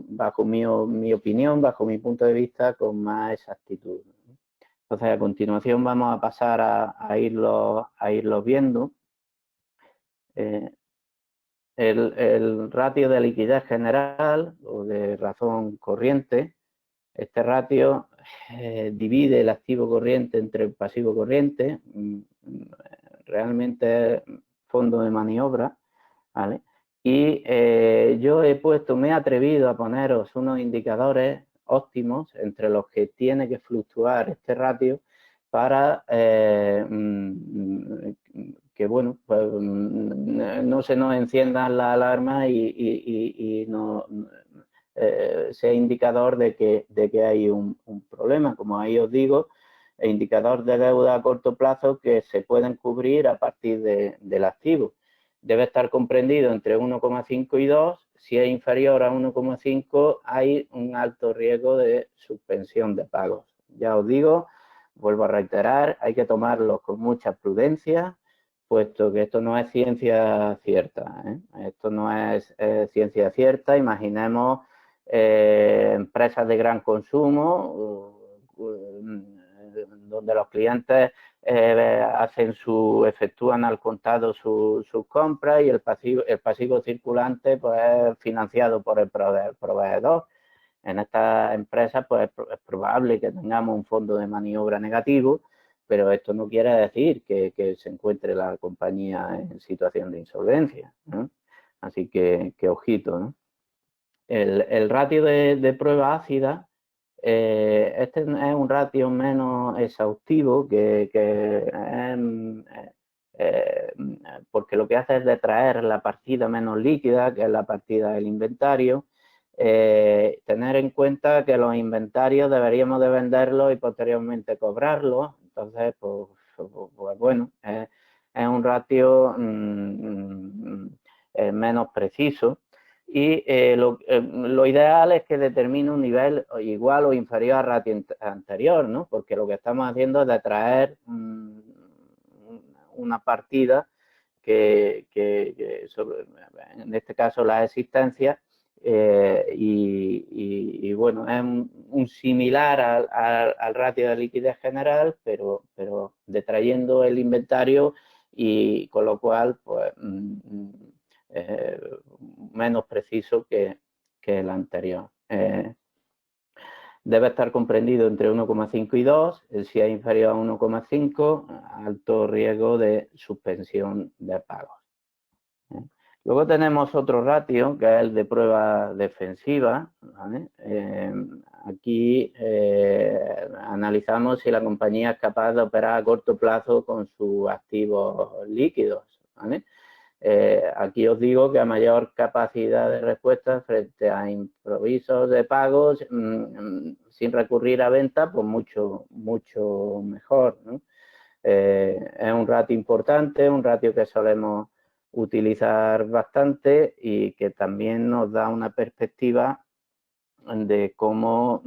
bajo mi opinión, bajo mi punto de vista, con más exactitud. Entonces, a continuación vamos a pasar a irlos viendo. El ratio de liquidez general o de razón corriente, este ratio divide el activo corriente entre el pasivo corriente, realmente es fondo de maniobra, ¿vale? Y yo me he atrevido a poneros unos indicadores óptimos entre los que tiene que fluctuar este ratio para que, bueno, pues no se nos enciendan las alarmas y no sea indicador de que hay un problema. Como ahí os digo, el indicador de deuda a corto plazo que se pueden cubrir a partir del activo. Debe estar comprendido entre 1,5 y 2. Si es inferior a 1,5 hay un alto riesgo de suspensión de pagos. Ya os digo, vuelvo a reiterar, hay que tomarlo con mucha prudencia, puesto que esto no es ciencia cierta, ¿eh? Esto no es ciencia cierta. Imaginemos empresas de gran consumo, donde los clientes efectúan al contado sus compras y el pasivo circulante pues, es financiado por el proveedor. En estas empresas pues, es probable que tengamos un fondo de maniobra negativo, pero esto no quiere decir que se encuentre la compañía en situación de insolvencia, ¿no? Así que ojito, ¿no? El ratio de prueba ácida, este es un ratio menos exhaustivo porque lo que hace es detraer la partida menos líquida, que es la partida del inventario. Tener en cuenta que los inventarios deberíamos de venderlos y posteriormente cobrarlos. Entonces, pues bueno, es un ratio menos preciso. Y lo ideal es que determine un nivel igual o inferior al ratio anterior, ¿no? Porque lo que estamos haciendo es detraer una partida que en este caso la existencia, y bueno, es un similar al ratio de liquidez general, pero detrayendo el inventario y con lo cual, pues, menos preciso que el anterior. Debe estar comprendido entre 1,5 y 2. Si es inferior a 1,5, alto riesgo de suspensión de pagos. Luego tenemos otro ratio, que es el de prueba defensiva, ¿vale? Aquí analizamos si la compañía es capaz de operar a corto plazo con sus activos líquidos, ¿vale? Aquí os digo que a mayor capacidad de respuesta frente a improvisos de pagos sin recurrir a venta, pues mucho mejor, ¿no? Es un ratio importante, un ratio que solemos utilizar bastante y que también nos da una perspectiva de cómo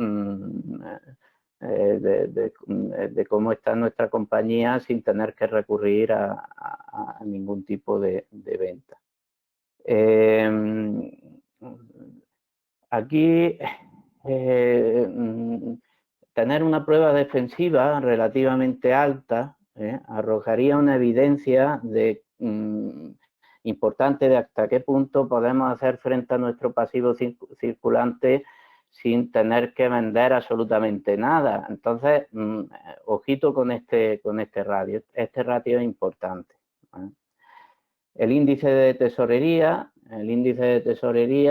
cómo está nuestra compañía sin tener que recurrir a ningún tipo de venta. Aquí tener una prueba defensiva relativamente alta arrojaría una evidencia importante de hasta qué punto podemos hacer frente a nuestro pasivo circulante sin tener que vender absolutamente nada. Entonces, ojito con este ratio. Este ratio es importante, ¿vale? El índice de tesorería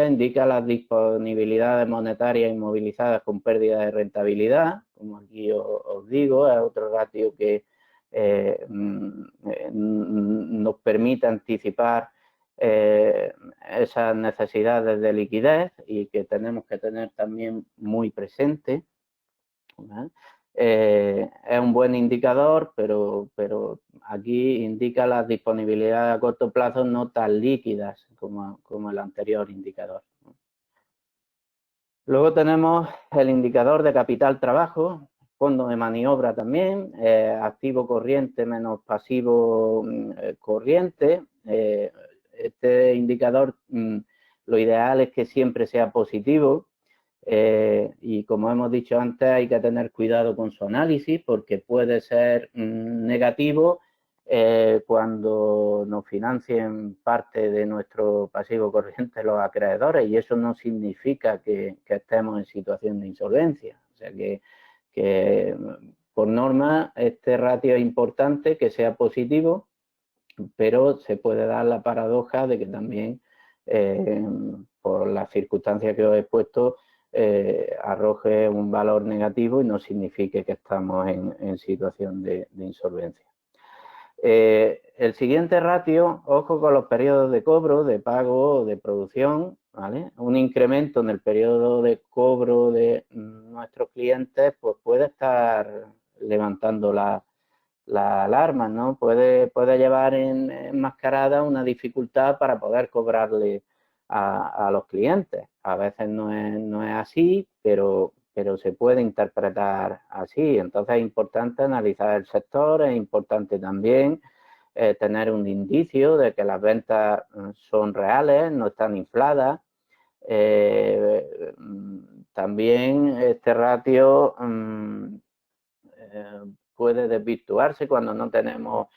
indica las disponibilidades monetarias inmovilizadas con pérdida de rentabilidad. Como aquí os digo, es otro ratio que nos permite anticipar esas necesidades de liquidez y que tenemos que tener también muy presente, ¿vale? Es un buen indicador, pero aquí indica las disponibilidades a corto plazo no tan líquidas como el anterior indicador. Luego tenemos el indicador de capital trabajo, fondo de maniobra también, activo corriente menos pasivo corriente. Este indicador lo ideal es que siempre sea positivo. Y como hemos dicho antes, hay que tener cuidado con su análisis porque puede ser negativo cuando nos financien parte de nuestro pasivo corriente los acreedores, y eso no significa que estemos en situación de insolvencia. O sea que por norma este ratio es importante que sea positivo, pero se puede dar la paradoja de que también por las circunstancias que os he expuesto arroje un valor negativo y no signifique que estamos en situación de insolvencia. El siguiente ratio, ojo con los periodos de cobro, de pago o de producción, ¿vale? Un incremento en el periodo de cobro de nuestros clientes pues puede estar levantando la alarma, ¿no? Puede llevar enmascarada una dificultad para poder cobrarle a los clientes. A veces no es así, pero se puede interpretar así. Entonces es importante analizar el sector, es importante también tener un indicio de que las ventas son reales, no están infladas. También este ratio puede desvirtuarse cuando no tenemos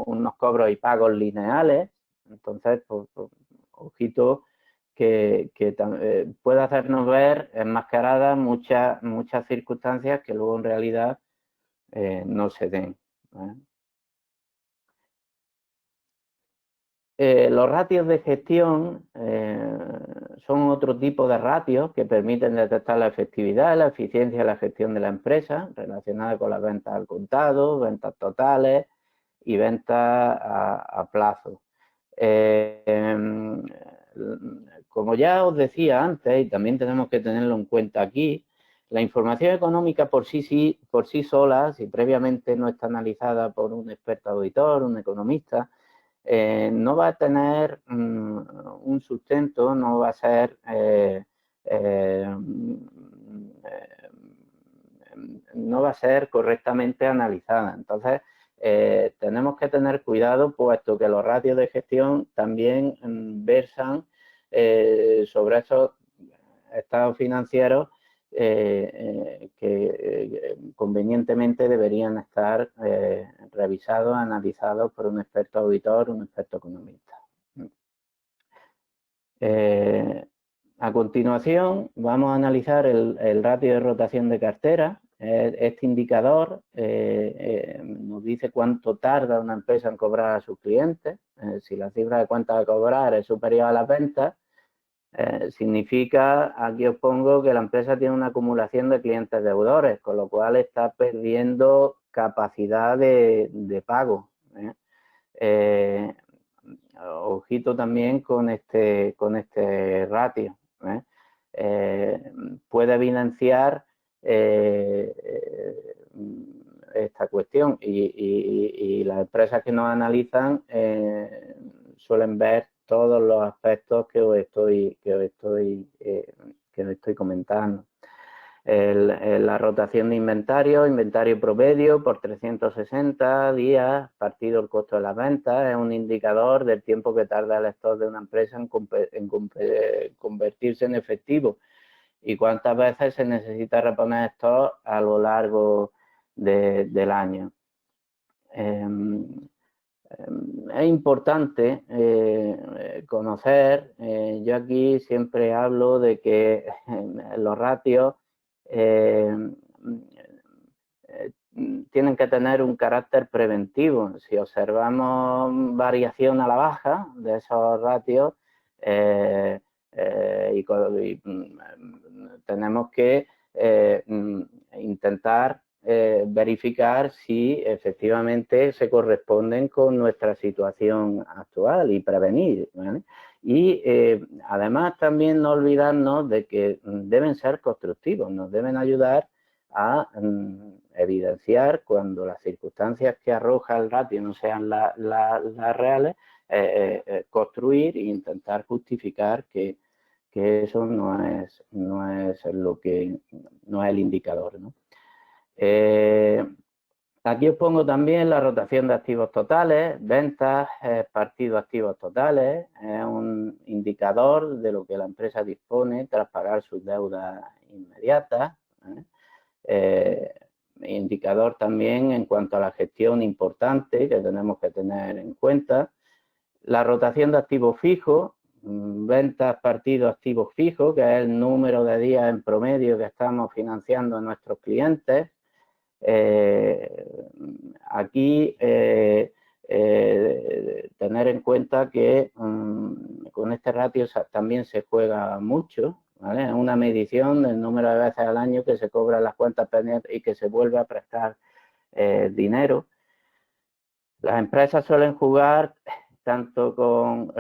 unos cobros y pagos lineales. Entonces, pues, ojito que puede hacernos ver enmascaradas muchas circunstancias que luego en realidad no se den. Los ratios de gestión son otro tipo de ratios que permiten detectar la efectividad, la eficiencia de la gestión de la empresa relacionada con las ventas al contado, ventas totales y ventas a plazo. Como ya os decía antes, y también tenemos que tenerlo en cuenta aquí, la información económica por sí sola, si previamente no está analizada por un experto auditor, un economista, no va a tener un sustento, no va a ser no va a ser correctamente analizada. Entonces, tenemos que tener cuidado, puesto que los ratios de gestión también versan sobre esos estados financieros que convenientemente deberían estar revisados, analizados por un experto auditor, un experto economista. A continuación, vamos a analizar el ratio de rotación de cartera. Este indicador nos dice cuánto tarda una empresa en cobrar a sus clientes. Si la cifra de cuenta a cobrar es superior a las ventas, significa, aquí os pongo, que la empresa tiene una acumulación de clientes deudores, con lo cual está perdiendo capacidad de pago. Ojito también con este ratio. Puede evidenciar esta cuestión y las empresas que nos analizan suelen ver todos los aspectos que os estoy comentando. La rotación de inventario promedio por 360 días partido el costo de las ventas, es un indicador del tiempo que tarda el stock de una empresa en convertirse en efectivo y cuántas veces se necesita reponer stock a lo largo del año. Es importante conocer, yo aquí siempre hablo de que los ratios tienen que tener un carácter preventivo. Si observamos variación a la baja de esos ratios, tenemos que intentar verificar si efectivamente se corresponden con nuestra situación actual y prevenir, ¿vale? Y además también no olvidarnos de que deben ser constructivos, nos deben ayudar a evidenciar cuando las circunstancias que arroja el ratio no sean las reales, construir e intentar justificar que eso no es lo que no es el indicador, ¿no? Aquí os pongo también la rotación de activos totales, ventas, partido activos totales. Es un indicador de lo que la empresa dispone tras pagar sus deudas inmediatas. Indicador también en cuanto a la gestión importante que tenemos que tener en cuenta. La rotación de activos fijos, ventas, partido, activos fijos, que es el número de días en promedio que estamos financiando a nuestros clientes. Aquí tener en cuenta que con este ratio también se juega mucho, ¿vale? Es una medición del número de veces al año que se cobran las cuentas pendientes y que se vuelve a prestar dinero. Las empresas suelen jugar tanto con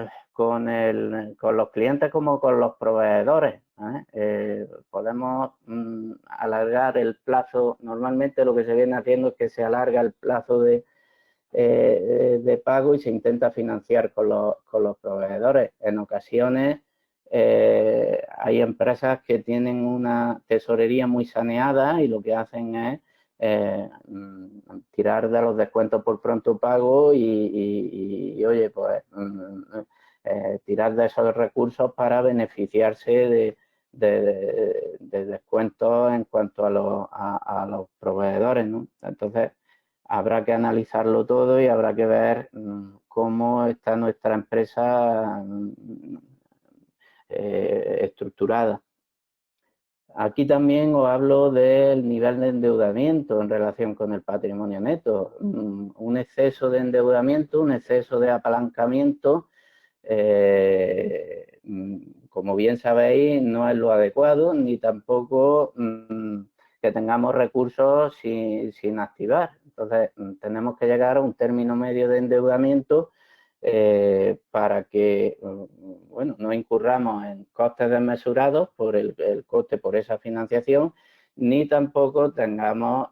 los clientes como con los proveedores. Podemos alargar el plazo. Normalmente lo que se viene haciendo es que se alarga el plazo de pago y se intenta financiar con los proveedores. En ocasiones hay empresas que tienen una tesorería muy saneada y lo que hacen es tirar de los descuentos por pronto pago y oye, pues tirar de esos recursos para beneficiarse de descuentos en cuanto a los proveedores, ¿no? Entonces, habrá que analizarlo todo y habrá que ver cómo está nuestra empresa estructurada. Aquí también os hablo del nivel de endeudamiento en relación con el patrimonio neto. Un exceso de endeudamiento, un exceso de apalancamiento, como bien sabéis, no es lo adecuado, ni tampoco que tengamos recursos sin activar. Entonces, tenemos que llegar a un término medio de endeudamiento para que, bueno, no incurramos en costes desmesurados por el coste por esa financiación, ni tampoco tengamos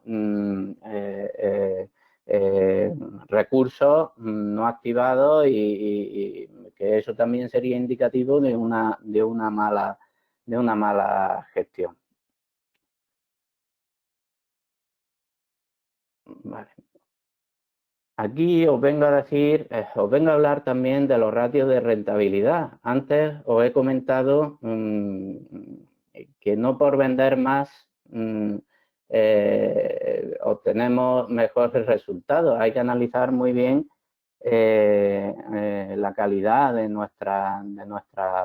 recursos no activados y que eso también sería indicativo de una mala gestión. Vale. Aquí os vengo a decir, os vengo a hablar también de los ratios de rentabilidad. Antes os he comentado que no por vender más obtenemos mejores resultados. Hay que analizar muy bien la calidad de nuestras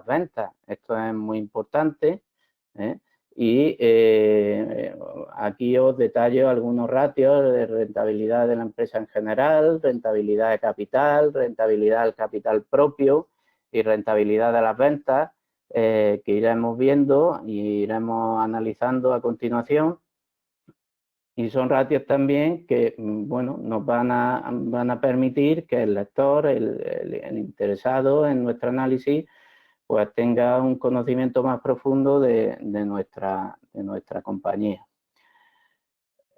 ventas. Esto es muy importante. Y aquí os detallo algunos ratios de rentabilidad de la empresa en general, rentabilidad de capital, rentabilidad del capital propio y rentabilidad de las ventas que iremos viendo y iremos analizando a continuación. Y son ratios también que, bueno, nos van a permitir que el lector, el interesado en nuestro análisis, pues tenga un conocimiento más profundo de nuestra compañía.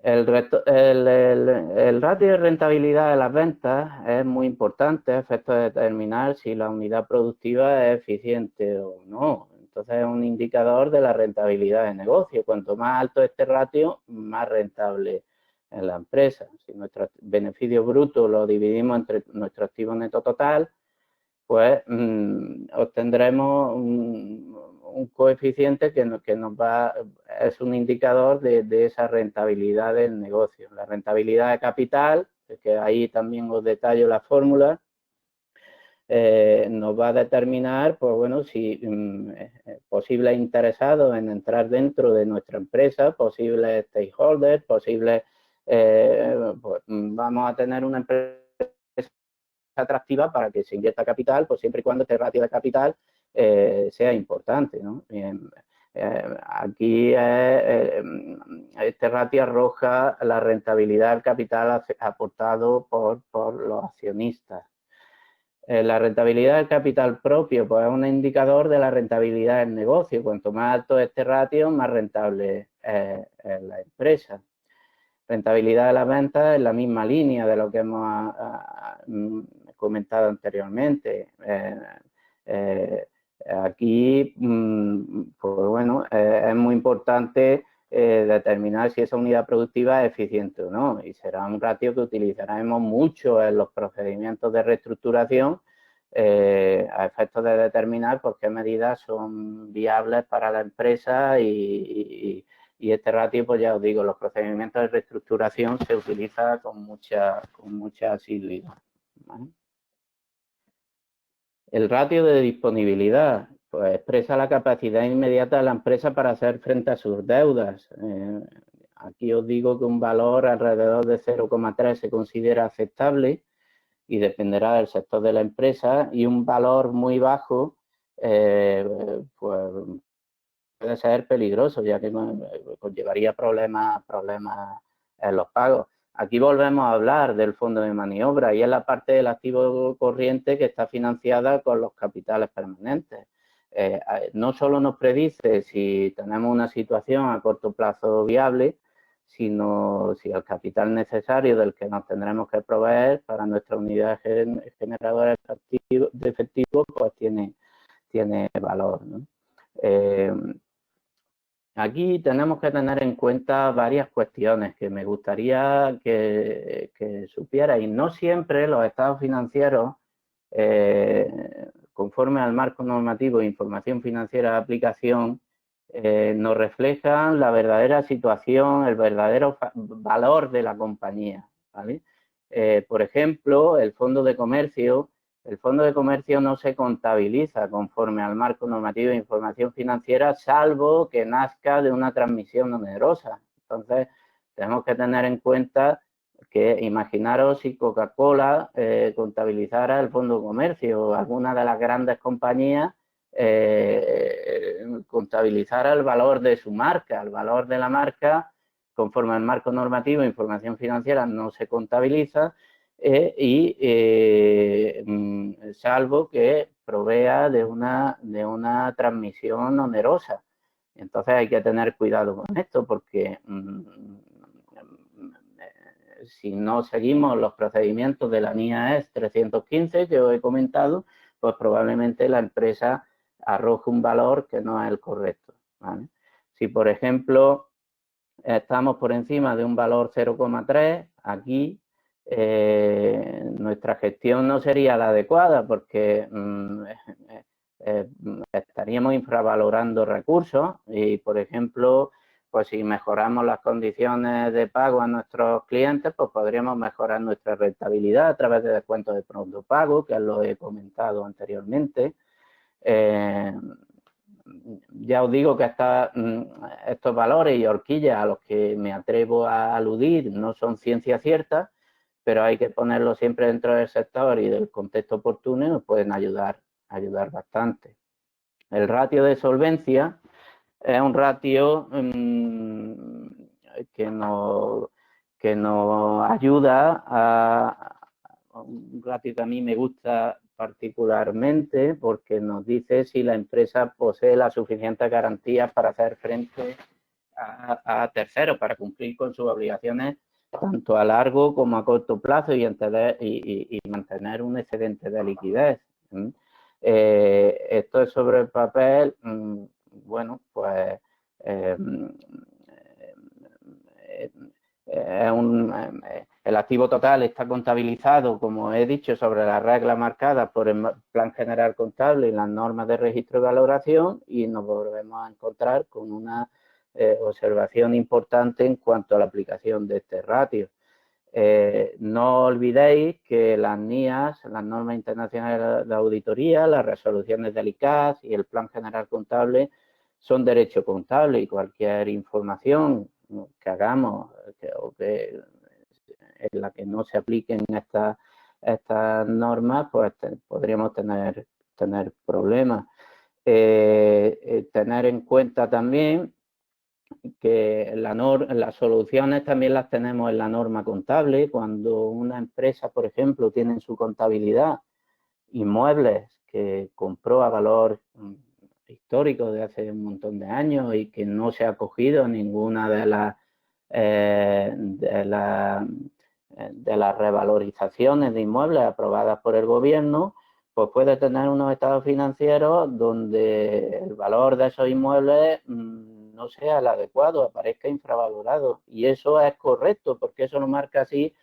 El ratio de rentabilidad de las ventas es muy importante a efectos de determinar si la unidad productiva es eficiente o no. Entonces es un indicador de la rentabilidad de negocio. Cuanto más alto este ratio, más rentable es la empresa. Si nuestro beneficio bruto lo dividimos entre nuestro activo neto total, pues obtendremos un coeficiente que es un indicador de esa rentabilidad del negocio. La rentabilidad de capital, que ahí también os detallo la fórmula, nos va a determinar, pues bueno, si posibles interesados en entrar dentro de nuestra empresa, posibles stakeholders, posibles, pues vamos a tener una empresa atractiva para que se invierta capital, pues siempre y cuando este ratio de capital sea importante, ¿no? Aquí este ratio arroja la rentabilidad del capital aportado por los accionistas. La rentabilidad del capital propio, pues es un indicador de la rentabilidad del negocio. Cuanto más alto es este ratio, más rentable es la empresa. Rentabilidad de las ventas en la misma línea de lo que hemos comentado anteriormente. Aquí, pues bueno, es muy importante determinar si esa unidad productiva es eficiente o no, y será un ratio que utilizaremos mucho en los procedimientos de reestructuración a efectos de determinar por qué medidas son viables para la empresa y este ratio, pues ya os digo, los procedimientos de reestructuración se utiliza con mucha asiduidad, ¿vale? El ratio de disponibilidad, pues expresa la capacidad inmediata de la empresa para hacer frente a sus deudas. Aquí os digo que un valor alrededor de 0,3 se considera aceptable y dependerá del sector de la empresa, y un valor muy bajo pues puede ser peligroso, ya que conllevaría problemas en los pagos. Aquí volvemos a hablar del fondo de maniobra y es la parte del activo corriente que está financiada con los capitales permanentes. No solo nos predice si tenemos una situación a corto plazo viable, sino si el capital necesario del que nos tendremos que proveer para nuestra unidad generadora de efectivo, pues tiene valor, ¿no? Aquí tenemos que tener en cuenta varias cuestiones que me gustaría que supierais. No siempre los estados financieros, conforme al marco normativo de información financiera de aplicación, nos reflejan la verdadera situación, el verdadero valor de la compañía, ¿vale? Por ejemplo, el fondo de comercio no se contabiliza conforme al marco normativo de información financiera, salvo que nazca de una transmisión onerosa. Entonces, tenemos que tener en cuenta que imaginaros si Coca-Cola contabilizara el fondo de comercio o alguna de las grandes compañías contabilizara el valor de su marca. El valor de la marca, conforme al marco normativo de información financiera, no se contabiliza, salvo que provea de una transmisión onerosa. Entonces hay que tener cuidado con esto porque si no seguimos los procedimientos de la NIAS 315 que os he comentado, pues probablemente la empresa arroje un valor que no es el correcto, ¿vale? Si, por ejemplo, estamos por encima de un valor 0,3, aquí nuestra gestión no sería la adecuada porque estaríamos infravalorando recursos y, por ejemplo, pues si mejoramos las condiciones de pago a nuestros clientes, pues podríamos mejorar nuestra rentabilidad a través de descuentos de pronto pago, que lo he comentado anteriormente. Ya os digo que estos valores y horquillas a los que me atrevo a aludir no son ciencia cierta, pero hay que ponerlo siempre dentro del sector y del contexto oportuno y nos pueden ayudar bastante. El ratio de solvencia es un ratio que nos ayuda un ratio que a mí me gusta particularmente porque nos dice si la empresa posee las suficientes garantías para hacer frente a terceros, para cumplir con sus obligaciones tanto a largo como a corto plazo y mantener un excedente de liquidez. Esto es sobre el papel, bueno, pues el activo total está contabilizado, como he dicho, sobre las reglas marcadas por el Plan General Contable y las normas de registro de valoración y nos volvemos a encontrar con una observación importante en cuanto a la aplicación de este ratio. No olvidéis que las NIAS, las normas internacionales de auditoría, las resoluciones del ICAS y el Plan General Contable son derecho contable y cualquier información que hagamos en la que no se apliquen estas normas, pues podríamos tener problemas. Tener en cuenta también que las soluciones también las tenemos en la norma contable. Cuando una empresa, por ejemplo, tiene en su contabilidad inmuebles que compró a valor histórico de hace un montón de años y que no se ha acogido a ninguna de las revalorizaciones de inmuebles aprobadas por el gobierno, pues puede tener unos estados financieros donde el valor de esos inmuebles no sea el adecuado, aparezca infravalorado. Y eso es correcto, porque eso lo marca así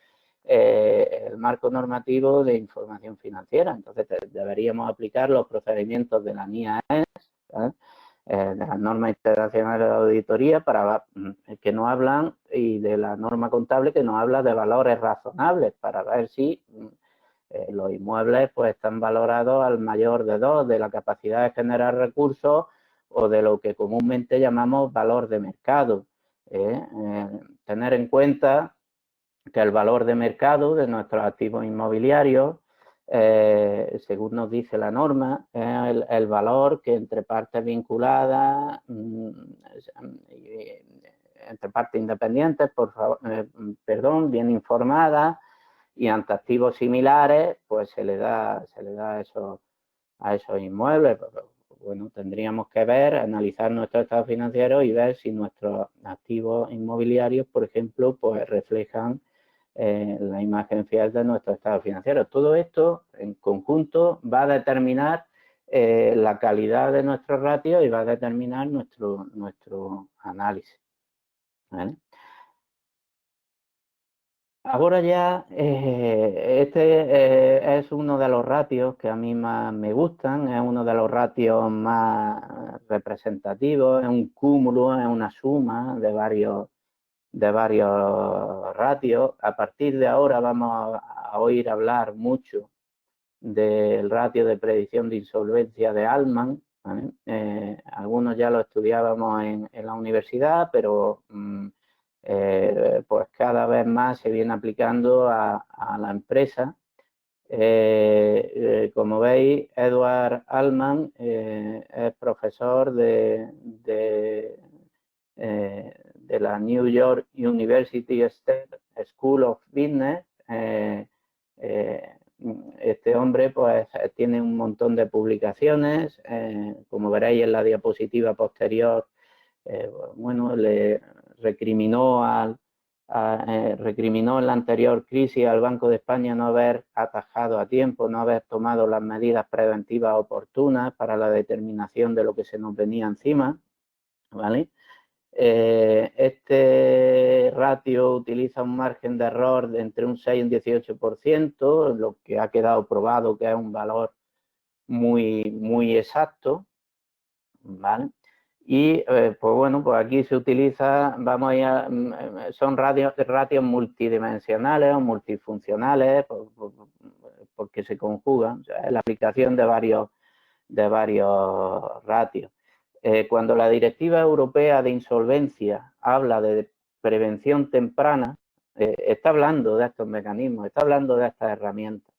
el marco normativo de información financiera. Entonces, deberíamos aplicar los procedimientos de la NIAES, ¿sabes? De las normas internacionales de auditoría que nos hablan, y de la norma contable que nos habla de valores razonables, para ver si los inmuebles pues están valorados al mayor de 2, de la capacidad de generar recursos o de lo que comúnmente llamamos valor de mercado. Tener en cuenta que el valor de mercado de nuestros activos inmobiliarios, según nos dice la norma, es el valor que entre partes vinculadas, entre partes independientes, bien informadas, y ante activos similares, pues se le da a esos inmuebles. Bueno, tendríamos que analizar nuestro estado financiero y ver si nuestros activos inmobiliarios, por ejemplo, pues reflejan la imagen fiel de nuestro estado financiero. Todo esto en conjunto va a determinar la calidad de nuestro ratio y va a determinar nuestro análisis, ¿vale? Ahora ya, este es uno de los ratios que a mí más me gustan, es uno de los ratios más representativos, es un cúmulo, es una suma de varios ratios. A partir de ahora vamos a oír hablar mucho del ratio de predicción de insolvencia de Altman, ¿vale? Algunos ya lo estudiábamos en la universidad, pero pues cada vez más se viene aplicando a la empresa. Como veis, Edward Altman es profesor de la New York University State School of Business. Este hombre pues tiene un montón de publicaciones, como veréis en la diapositiva posterior. Bueno, le recriminó en la anterior crisis al Banco de España no haber atajado a tiempo, no haber tomado las medidas preventivas oportunas para la determinación de lo que se nos venía encima, ¿vale? Este ratio utiliza un margen de error de entre un 6 y un 18%, lo que ha quedado probado que es un valor muy exacto, ¿vale? Y pues bueno, pues aquí se utiliza, son ratios multidimensionales o multifuncionales, porque se conjugan, o sea, es la aplicación de varios ratios. Cuando la Directiva Europea de Insolvencia habla de prevención temprana, está hablando de estos mecanismos, está hablando de estas herramientas.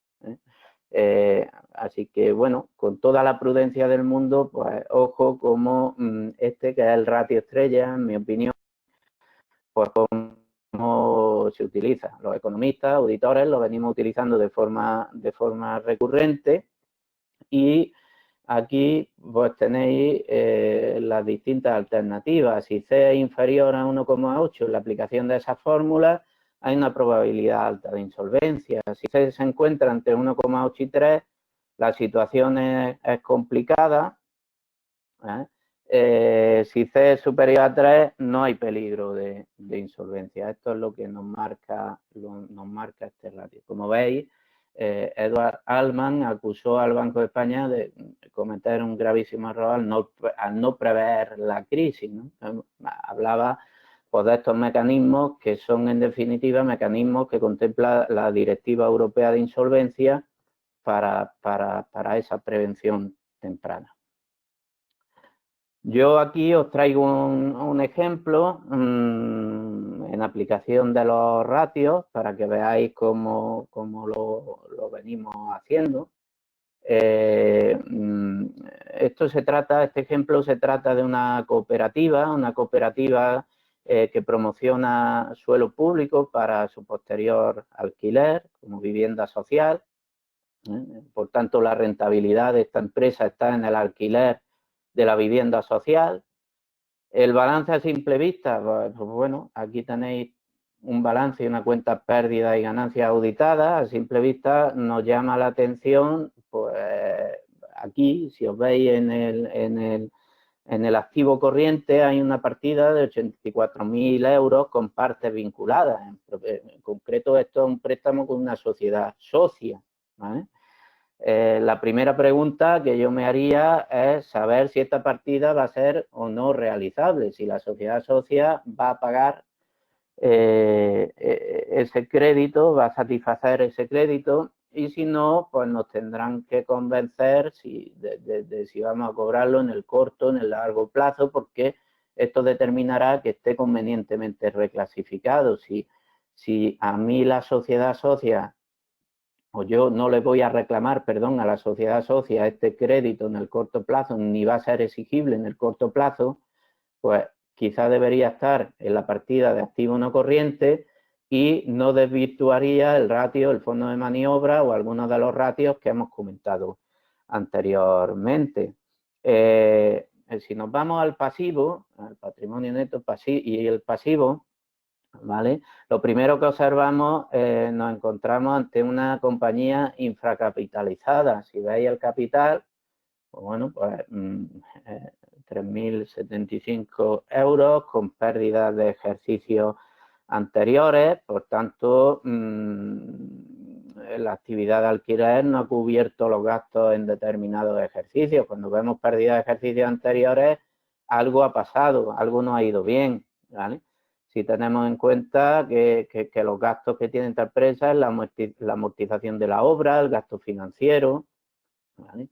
Así que, bueno, con toda la prudencia del mundo, pues ojo como que es el ratio estrella, en mi opinión, pues cómo se utiliza. Los economistas, auditores, lo venimos utilizando de forma recurrente, y aquí pues tenéis las distintas alternativas. Si C es inferior a 1,8 en la aplicación de esa fórmula, hay una probabilidad alta de insolvencia. Si C se encuentra entre 1,8 y 3, la situación es complicada. Si C es superior a 3, no hay peligro de insolvencia. Esto es lo que nos marca este ratio. Como veis, Edward Altman acusó al Banco de España de cometer un gravísimo error al no prever la crisis, ¿no? Hablaba pues, de estos mecanismos que son, en definitiva, mecanismos que contempla la Directiva Europea de Insolvencia para esa prevención temprana. Yo aquí os traigo un ejemplo en aplicación de los ratios para que veáis cómo lo venimos haciendo. Este ejemplo se trata de una cooperativa que promociona suelo público para su posterior alquiler como vivienda social. Por tanto, la rentabilidad de esta empresa está en el alquiler de la vivienda social. El balance a simple vista, pues bueno, aquí tenéis un balance y una cuenta pérdida y ganancias auditadas. A simple vista nos llama la atención, pues aquí, si os veis en En el activo corriente hay una partida de 84.000 euros con partes vinculadas. En concreto, esto es un préstamo con una sociedad socia, ¿vale? La primera pregunta que yo me haría es saber si esta partida va a ser o no realizable, si la sociedad socia va a pagar ese crédito, va a satisfacer ese crédito, y si no, pues nos tendrán que convencer de si vamos a cobrarlo en el corto, en el largo plazo, porque esto determinará que esté convenientemente reclasificado. Si a mí la sociedad socia, o yo no le voy a reclamar, perdón, a la sociedad socia este crédito en el corto plazo, ni va a ser exigible en el corto plazo, pues quizá debería estar en la partida de activo no corriente y no desvirtuaría el ratio, el fondo de maniobra o algunos de los ratios que hemos comentado anteriormente. Si nos vamos al pasivo, al patrimonio neto y el pasivo, ¿vale? Lo primero que observamos, nos encontramos ante una compañía infracapitalizada. Si veis el capital, pues bueno, pues 3.075 euros con pérdidas de ejercicios anteriores, por tanto, la actividad de alquiler no ha cubierto los gastos en determinados ejercicios. Cuando vemos pérdidas de ejercicios anteriores, algo ha pasado, algo no ha ido bien, ¿vale? Si tenemos en cuenta que los gastos que tiene esta empresa es la amortización de la obra, el gasto financiero, ¿vale?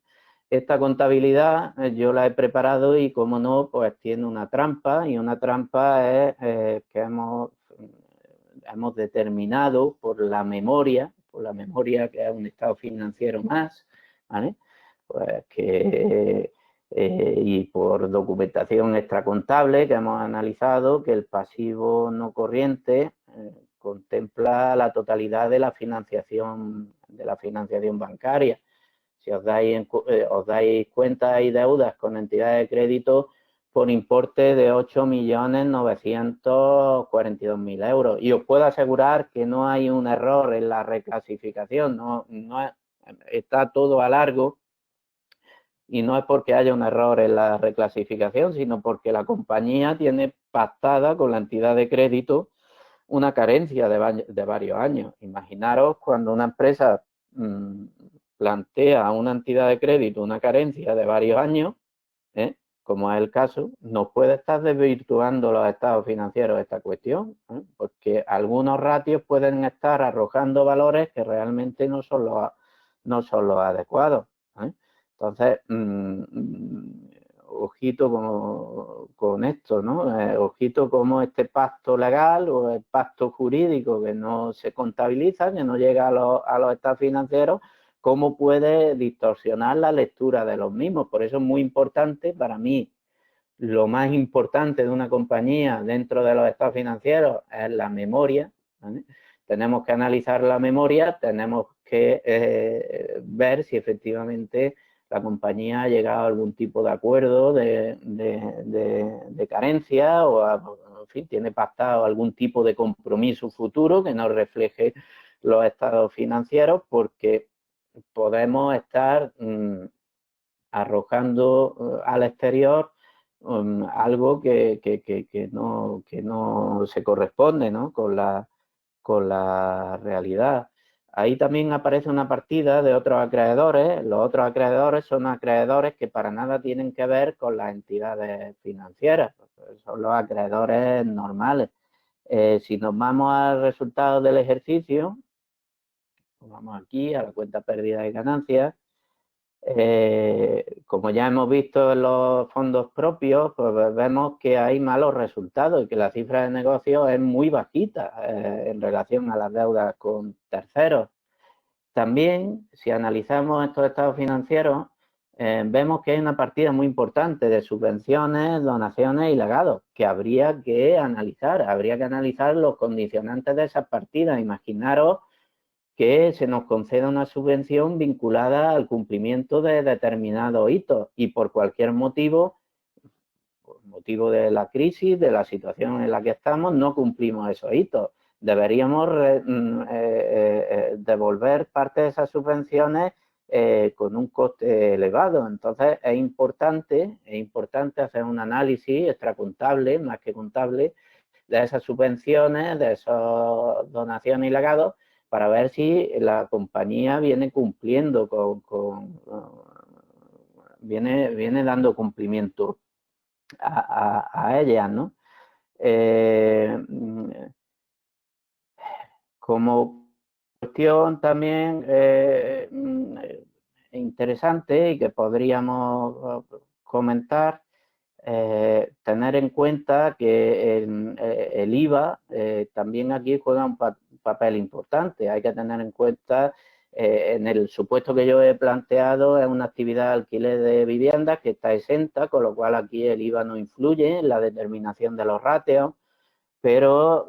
Esta contabilidad yo la he preparado y, como no, pues tiene una trampa, y una trampa es que hemos determinado por la memoria que es un estado financiero más, ¿vale? Pues y por documentación extracontable que hemos analizado, que el pasivo no corriente contempla la totalidad de la financiación bancaria. Si os dais cuenta, hay deudas con entidades de crédito por importe de 8.942.000 euros. Y os puedo asegurar que no hay un error en la reclasificación, no está todo a largo, y no es porque haya un error en la reclasificación, sino porque la compañía tiene pactada con la entidad de crédito una carencia de varios años. Imaginaros cuando una empresa plantea a una entidad de crédito una carencia de varios años, como es el caso, nos puede estar desvirtuando los estados financieros esta cuestión, porque algunos ratios pueden estar arrojando valores que realmente no son los adecuados. Entonces, ojito con esto, ¿no? Ojito como este pacto legal o el pacto jurídico que no se contabiliza, que no llega a los estados financieros, cómo puede distorsionar la lectura de los mismos. Por eso es muy importante, para mí, lo más importante de una compañía dentro de los estados financieros es la memoria, ¿vale? Tenemos que analizar la memoria, tenemos que ver si efectivamente la compañía ha llegado a algún tipo de acuerdo de carencia o, en fin, tiene pactado algún tipo de compromiso futuro que nos refleje los estados financieros, porque podemos estar arrojando al exterior algo que no se corresponde, ¿no?, con la realidad. Ahí también aparece una partida de otros acreedores. Los otros acreedores son acreedores que para nada tienen que ver con las entidades financieras, son los acreedores normales. Si nos vamos al resultado del ejercicio, vamos aquí a la cuenta pérdida y ganancias. Como ya hemos visto en los fondos propios, pues vemos que hay malos resultados y que la cifra de negocio es muy bajita en relación a las deudas con terceros. También, si analizamos estos estados financieros, vemos que hay una partida muy importante de subvenciones, donaciones y legados que habría que analizar los condicionantes de esas partidas. Imaginaros que se nos conceda una subvención vinculada al cumplimiento de determinados hitos y por cualquier motivo, por motivo de la crisis, de la situación en la que estamos, no cumplimos esos hitos. Deberíamos devolver parte de esas subvenciones con un coste elevado. Entonces, es importante hacer un análisis extracontable, más que contable, de esas subvenciones, de esas donaciones y legados, para ver si la compañía viene cumpliendo viene dando cumplimiento a ellas, ¿no? Como cuestión también interesante y que podríamos comentar, tener en cuenta que el IVA también aquí juega un papel importante. Hay que tener en cuenta, en el supuesto que yo he planteado, es una actividad de alquiler de viviendas que está exenta, con lo cual aquí el IVA no influye en la determinación de los ratios, pero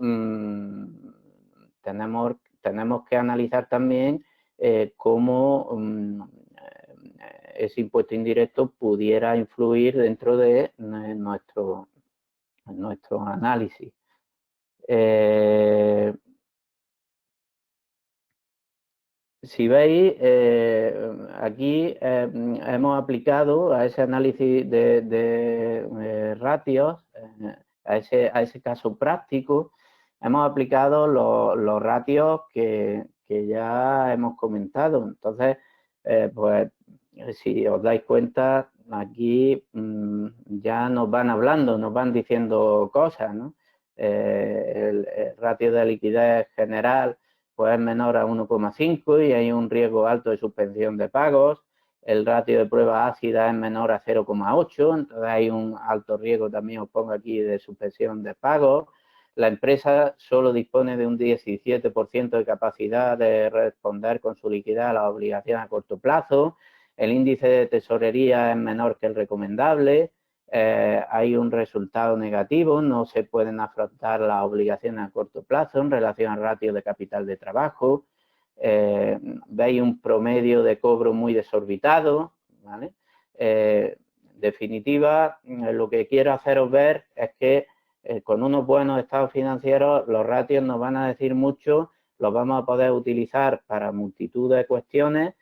tenemos que analizar también cómo ese impuesto indirecto pudiera influir dentro de nuestro análisis. Si veis, aquí hemos aplicado a ese análisis de ratios, a ese caso práctico, hemos aplicado los ratios que ya hemos comentado. Entonces, pues, si os dais cuenta, aquí ya nos van hablando, nos van diciendo cosas, ¿no? El ratio de liquidez general pues es menor a 1,5 y hay un riesgo alto de suspensión de pagos. El ratio de prueba ácida es menor a 0,8, entonces hay un alto riesgo también, os pongo aquí, de suspensión de pagos. La empresa solo dispone de un 17% de capacidad de responder con su liquidez a las obligaciones a corto plazo. El índice de tesorería es menor que el recomendable. Hay un resultado negativo, no se pueden afrontar las obligaciones a corto plazo en relación al ratio de capital de trabajo. Veis un promedio de cobro muy desorbitado, ¿vale? En definitiva, lo que quiero haceros ver es que con unos buenos estados financieros los ratios nos van a decir mucho, los vamos a poder utilizar para multitud de cuestiones.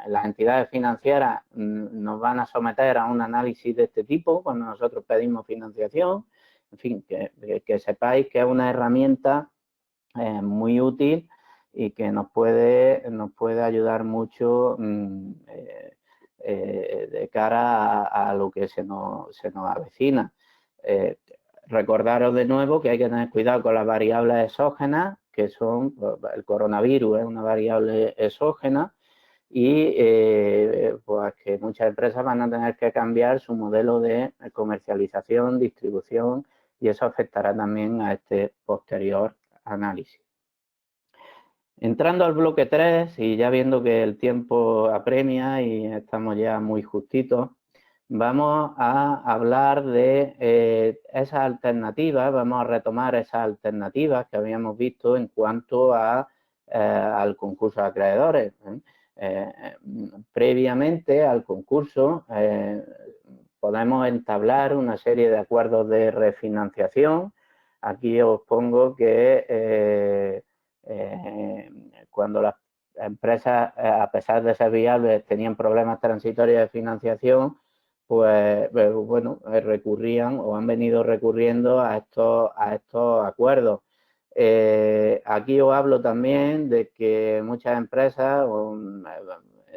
Las entidades financieras nos van a someter a un análisis de este tipo cuando nosotros pedimos financiación. En fin, que sepáis que es una herramienta muy útil y que nos puede ayudar mucho de cara a lo que se nos avecina. Recordaros de nuevo que hay que tener cuidado con las variables exógenas, que son, el coronavirus es una variable exógena, y pues que muchas empresas van a tener que cambiar su modelo de comercialización, distribución, y eso afectará también a este posterior análisis. Entrando al bloque 3 y ya viendo que el tiempo apremia y estamos ya muy justitos, vamos a hablar de esas alternativas, vamos a retomar esas alternativas que habíamos visto en cuanto al concurso de acreedores. Previamente al concurso podemos entablar una serie de acuerdos de refinanciación. Aquí os pongo que cuando las empresas, a pesar de ser viables, tenían problemas transitorios de financiación, pues bueno, recurrían o han venido recurriendo a estos acuerdos. Aquí os hablo también de que muchas empresas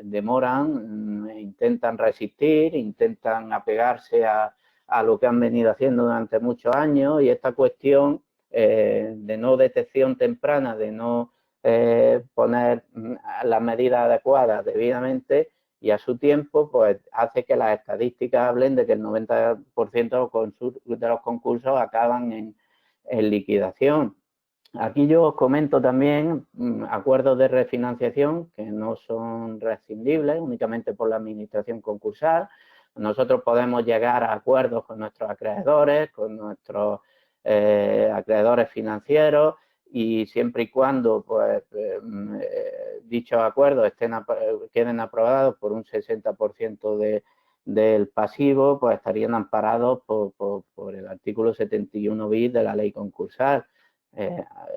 demoran, intentan resistir, intentan apegarse a lo que han venido haciendo durante muchos años, y esta cuestión de no detección temprana, de no poner las medidas adecuadas debidamente y a su tiempo, pues hace que las estadísticas hablen de que el 90% de los concursos acaban en liquidación. Aquí yo os comento también acuerdos de refinanciación que no son rescindibles únicamente por la administración concursal. Nosotros podemos llegar a acuerdos con nuestros acreedores, con nuestros acreedores financieros, y siempre y cuando pues, dichos acuerdos queden aprobados por un 60% del pasivo, pues estarían amparados por el artículo 71 bis de la ley concursal.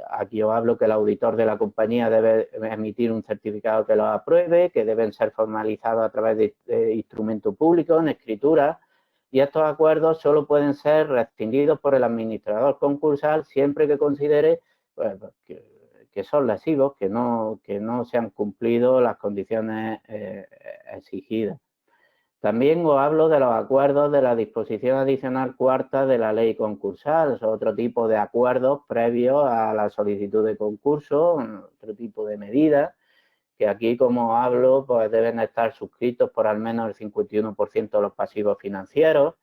Aquí os hablo que el auditor de la compañía debe emitir un certificado que lo apruebe, que deben ser formalizados a través de instrumento público, en escritura, y estos acuerdos solo pueden ser rescindidos por el administrador concursal siempre que considere pues, que son lesivos, que no se han cumplido las condiciones exigidas. También os hablo de los acuerdos de la disposición adicional cuarta de la ley concursal. Es otro tipo de acuerdos previos a la solicitud de concurso, otro tipo de medidas, que aquí, como hablo, pues deben estar suscritos por al menos el 51% de los pasivos financieros.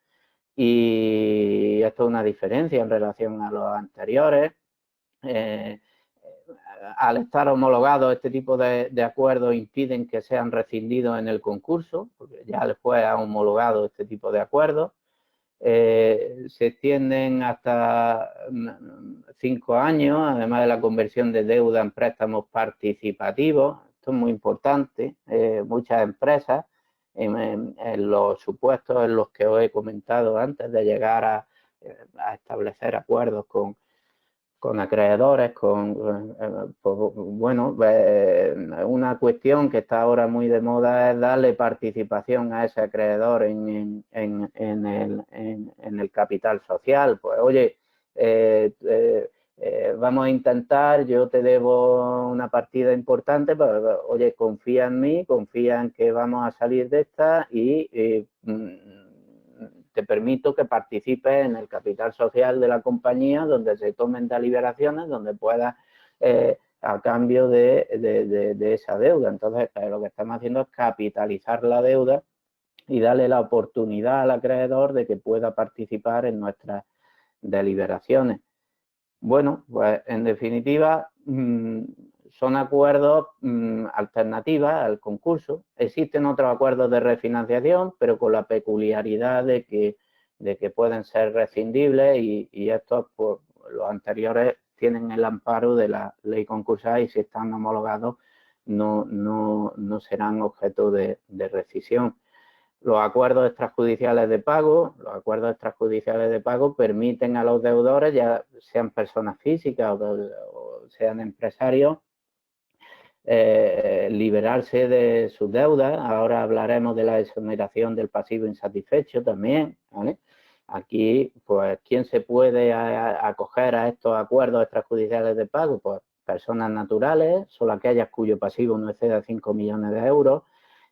Y esto es una diferencia en relación a los anteriores. Al estar homologados, este tipo de acuerdos impiden que sean rescindidos en el concurso, porque ya el juez ha homologado este tipo de acuerdos. Se extienden hasta 5 años, además de la conversión de deuda en préstamos participativos. Esto es muy importante. Muchas empresas, en los supuestos en los que os he comentado antes de llegar a establecer acuerdos con acreedores, bueno, una cuestión que está ahora muy de moda es darle participación a ese acreedor en el capital social. Pues, oye, vamos a intentar, yo te debo una partida importante, pero, oye, confía en mí, confía en que vamos a salir de esta y te permito que participes en el capital social de la compañía, donde se tomen deliberaciones, donde puedas, a cambio de esa deuda. Entonces, lo que estamos haciendo es capitalizar la deuda y darle la oportunidad al acreedor de que pueda participar en nuestras deliberaciones. Bueno, pues en definitiva, son acuerdos alternativas al concurso. Existen otros acuerdos de refinanciación, pero con la peculiaridad de que pueden ser rescindibles y estos, pues, los anteriores tienen el amparo de la ley concursal y si están homologados no serán objeto de rescisión. Los acuerdos extrajudiciales de pago. Los acuerdos extrajudiciales de pago permiten a los deudores, ya sean personas físicas o sean empresarios, liberarse de sus deudas. Ahora hablaremos de la exoneración del pasivo insatisfecho también, ¿vale? Aquí, pues, ¿quién se puede acoger a estos acuerdos extrajudiciales de pago? Pues personas naturales, solo aquellas cuyo pasivo no exceda 5 millones de euros,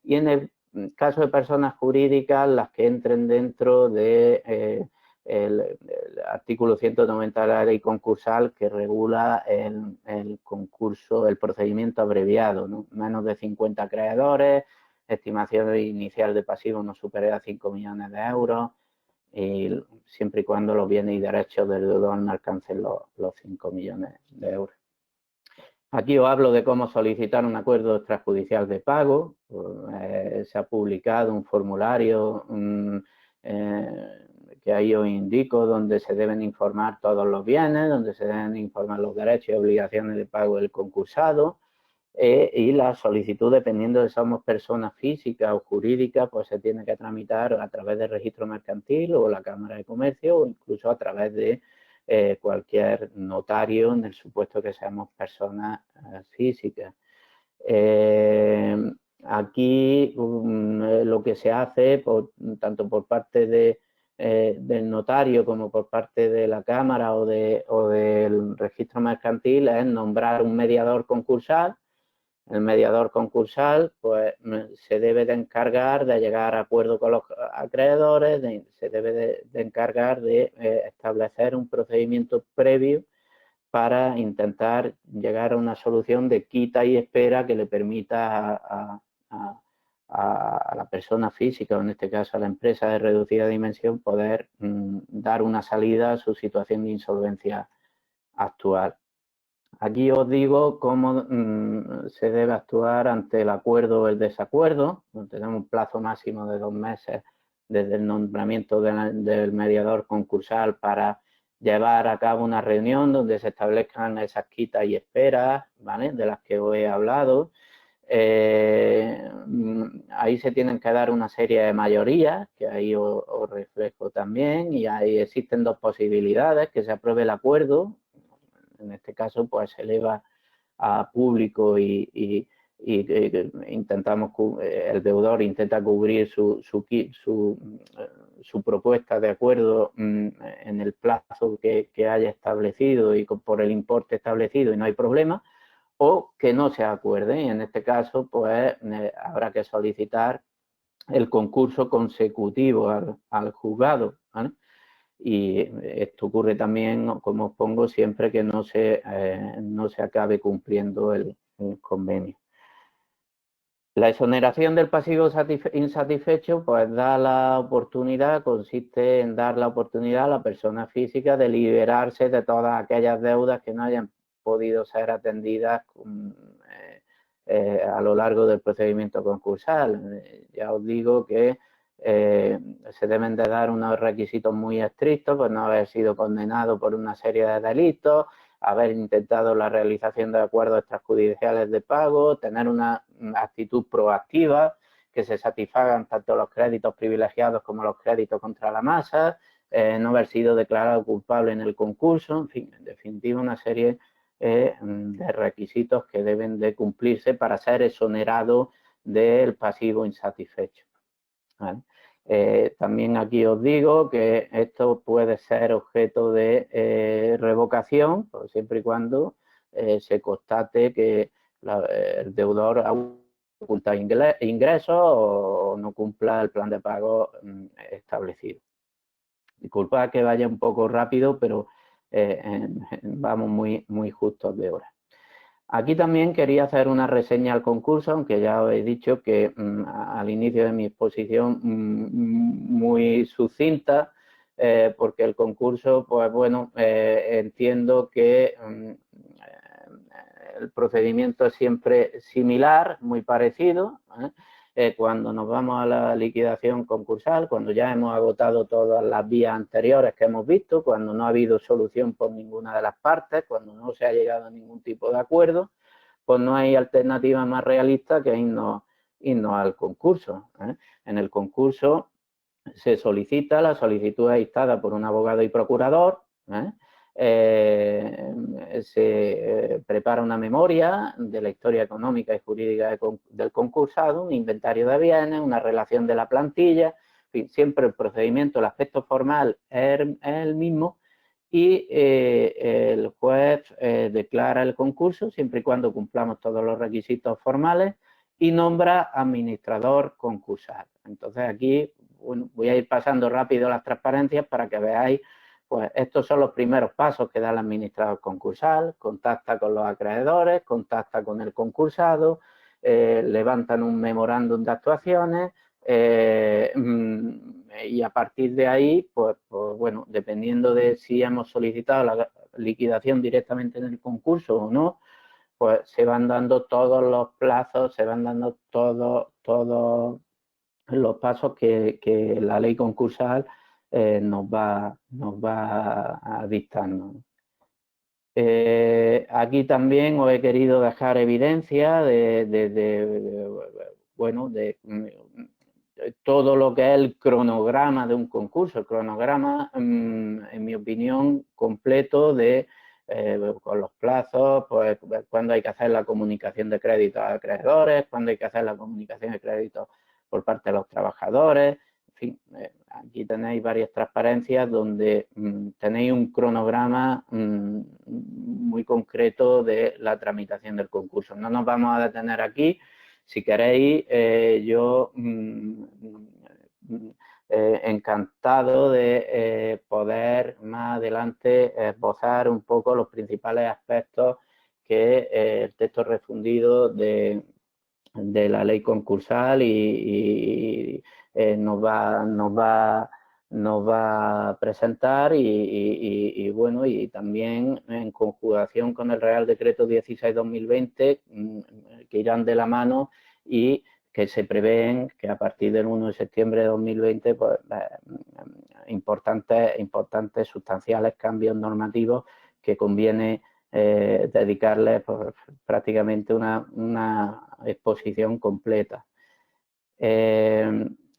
y en el caso de personas jurídicas, las que entren dentro de el artículo 190 de la ley concursal, que regula el concurso, el procedimiento abreviado, ¿no? Menos de 50 acreedores, estimación inicial de pasivo no superior a 5 millones de euros, y siempre y cuando los bienes y derechos del deudor no alcancen los 5 millones de euros. Aquí os hablo de cómo solicitar un acuerdo extrajudicial de pago. Se ha publicado un formulario que ahí os indico, donde se deben informar todos los bienes, donde se deben informar los derechos y obligaciones de pago del concursado, y la solicitud, dependiendo de si somos personas físicas o jurídicas, pues se tiene que tramitar a través del registro mercantil o la Cámara de Comercio, o incluso a través de cualquier notario, en el supuesto que seamos personas físicas. Aquí lo que se hace, tanto por parte del notario como por parte de la Cámara o del registro mercantil, es nombrar un mediador concursal. El mediador concursal, pues, se debe de encargar de llegar a acuerdo con los acreedores, se debe de encargar de establecer un procedimiento previo para intentar llegar a una solución de quita y espera que le permita a la persona física, o en este caso a la empresa de reducida dimensión, poder dar una salida a su situación de insolvencia actual. Aquí os digo cómo se debe actuar ante el acuerdo o el desacuerdo. Tenemos un plazo máximo de 2 meses desde el nombramiento del mediador concursal para llevar a cabo una reunión donde se establezcan esas quitas y esperas, ¿vale?, de las que os he hablado. Ahí se tienen que dar una serie de mayorías, que ahí os reflejo también, y ahí existen 2 posibilidades: que se apruebe el acuerdo, En este caso, pues se eleva a público y intentamos, el deudor intenta cubrir su propuesta de acuerdo en el plazo que haya establecido y por el importe establecido y no hay problema, o que no se acuerde. Y en este caso, pues habrá que solicitar el concurso consecutivo al juzgado, ¿vale? Y esto ocurre también, como os pongo, siempre que no se acabe cumpliendo el convenio. La exoneración del pasivo insatisfecho pues da la oportunidad, consiste en dar la oportunidad a la persona física de liberarse de todas aquellas deudas que no hayan podido ser atendidas a lo largo del procedimiento concursal. Ya os digo que se deben de dar unos requisitos muy estrictos, pues no haber sido condenado por una serie de delitos, haber intentado la realización de acuerdos extrajudiciales de pago, tener una actitud proactiva, que se satisfagan tanto los créditos privilegiados como los créditos contra la masa, no haber sido declarado culpable en el concurso, en fin, en definitiva una serie de requisitos que deben de cumplirse para ser exonerado del pasivo insatisfecho, ¿vale? También aquí os digo que esto puede ser objeto de revocación, pues siempre y cuando se constate que el deudor ha ocultado ingresos o no cumpla el plan de pago establecido. Disculpad que vaya un poco rápido, pero vamos muy justos de hora. Aquí también quería hacer una reseña al concurso, aunque ya os he dicho que al inicio de mi exposición muy sucinta, porque el concurso, pues bueno, entiendo que el procedimiento es siempre similar, muy parecido, cuando nos vamos a la liquidación concursal, cuando ya hemos agotado todas las vías anteriores que hemos visto, cuando no ha habido solución por ninguna de las partes, cuando no se ha llegado a ningún tipo de acuerdo, pues no hay alternativa más realista que irnos al concurso. En el concurso se solicita, la solicitud es dictada por un abogado y procurador, se prepara una memoria de la historia económica y jurídica del concursado, un inventario de bienes, una relación de la plantilla, en fin, siempre el procedimiento, el aspecto formal es el mismo y el juez declara el concurso siempre y cuando cumplamos todos los requisitos formales y nombra administrador concursal. Entonces aquí bueno, voy a ir pasando rápido las transparencias para que veáis, pues estos son los primeros pasos que da el administrador concursal, contacta con los acreedores, contacta con el concursado, levantan un memorándum de actuaciones y a partir de ahí, pues bueno, dependiendo de si hemos solicitado la liquidación directamente en el concurso o no, pues se van dando todos los plazos, se van dando todos los pasos que la ley concursal nos va dictando. Aquí también os he querido dejar evidencia bueno, de todo lo que es el cronograma de un concurso, el cronograma, en mi opinión, completo con los plazos, pues cuándo hay que hacer la comunicación de créditos a acreedores, cuándo hay que hacer la comunicación de créditos por parte de los trabajadores, en fin, aquí tenéis varias transparencias donde tenéis un cronograma muy concreto de la tramitación del concurso. No nos vamos a detener aquí. Si queréis, yo encantado de poder más adelante esbozar un poco los principales aspectos que el texto refundido de la ley concursal y nos va a presentar y bueno, y también en conjugación con el Real Decreto 16/2020 que irán de la mano y que se prevén que a partir del 1 de septiembre de 2020 pues, importantes sustanciales cambios normativos que conviene dedicarles pues, prácticamente una exposición completa.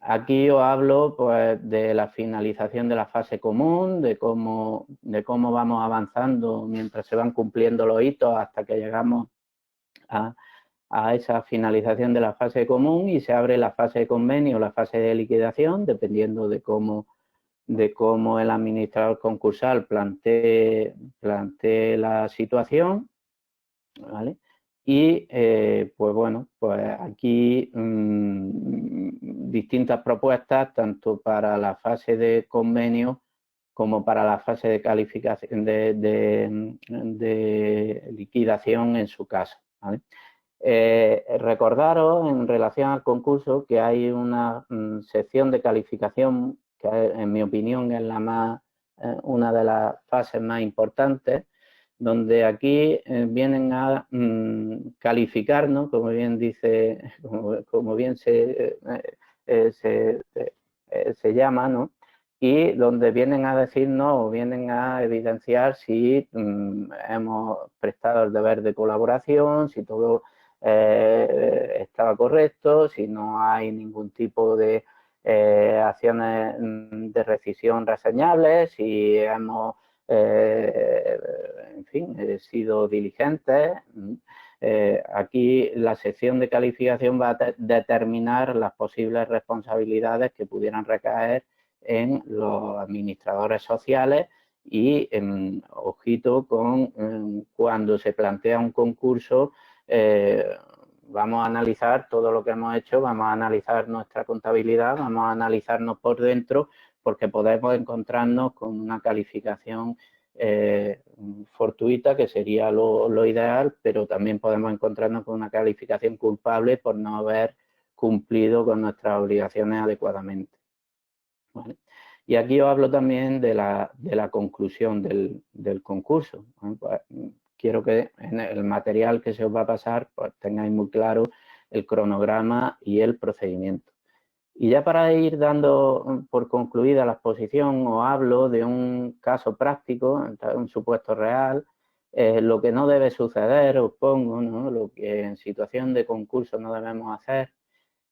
Aquí os hablo pues, de la finalización de la fase común, de cómo vamos avanzando mientras se van cumpliendo los hitos hasta que llegamos a esa finalización de la fase común y se abre la fase de convenio o la fase de liquidación, dependiendo de cómo el administrador concursal plantee la situación, ¿vale? Y, pues bueno, pues aquí distintas propuestas, tanto para la fase de convenio como para la fase de calificación, de liquidación en su caso, ¿vale? Recordaros en relación al concurso que hay una sección de calificación que en mi opinión es una de las fases más importantes, donde aquí vienen a calificarnos, como bien dice, como bien se llama, ¿no? Y donde vienen a decirnos o vienen a evidenciar si hemos prestado el deber de colaboración, si todo estaba correcto, si no hay ningún tipo de acciones de rescisión reseñables, si hemos, en fin, sido diligentes. Aquí la sección de calificación va a determinar las posibles responsabilidades que pudieran recaer en los administradores sociales y, ojito con cuando se plantea un concurso, vamos a analizar todo lo que hemos hecho, vamos a analizar nuestra contabilidad, vamos a analizarnos por dentro, porque podemos encontrarnos con una calificación fortuita, que sería lo ideal, pero también podemos encontrarnos con una calificación culpable por no haber cumplido con nuestras obligaciones adecuadamente, ¿vale? Y aquí os hablo también de la conclusión del concurso. Pues, quiero que en el material que se os va a pasar pues, tengáis muy claro el cronograma y el procedimiento. Y ya para ir dando por concluida la exposición, os hablo de un caso práctico, un supuesto real, lo que no debe suceder, os pongo, ¿no? Lo que en situación de concurso no debemos hacer.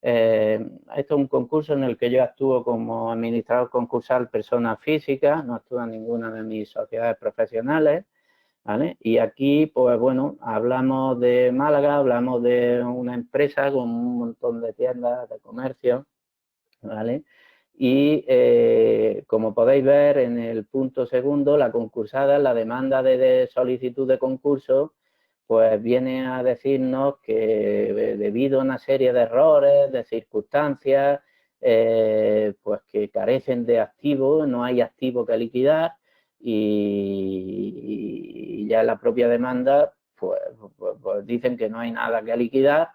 Esto es un concurso en el que yo actúo como administrador concursal persona física, no actúo en ninguna de mis sociedades profesionales, ¿vale? Y aquí, pues bueno, hablamos de Málaga, hablamos de una empresa con un montón de tiendas de comercio, ¿vale? Y como podéis ver en el punto segundo, la concursada, la demanda de solicitud de concurso, pues viene a decirnos que debido a una serie de errores, de circunstancias, pues que carecen de activo, no hay activo que liquidar y ya en la propia demanda pues dicen que no hay nada que liquidar.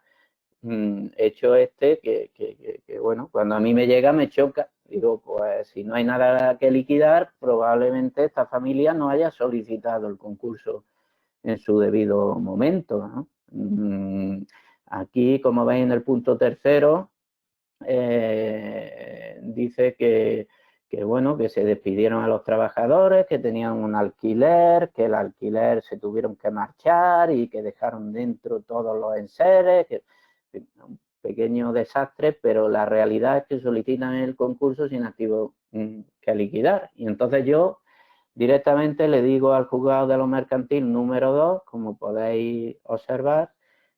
Hecho que, bueno, cuando a mí me llega me choca. Digo, pues si no hay nada que liquidar, probablemente esta familia no haya solicitado el concurso en su debido momento, ¿no? Aquí, como veis en el punto tercero, dice que, bueno, que se despidieron a los trabajadores, que tenían un alquiler, que el alquiler se tuvieron que marchar y que dejaron dentro todos los enseres, que un pequeño desastre, pero la realidad es que solicitan el concurso sin activo que liquidar. Y entonces yo directamente le digo al juzgado de lo mercantil número 2, como podéis observar,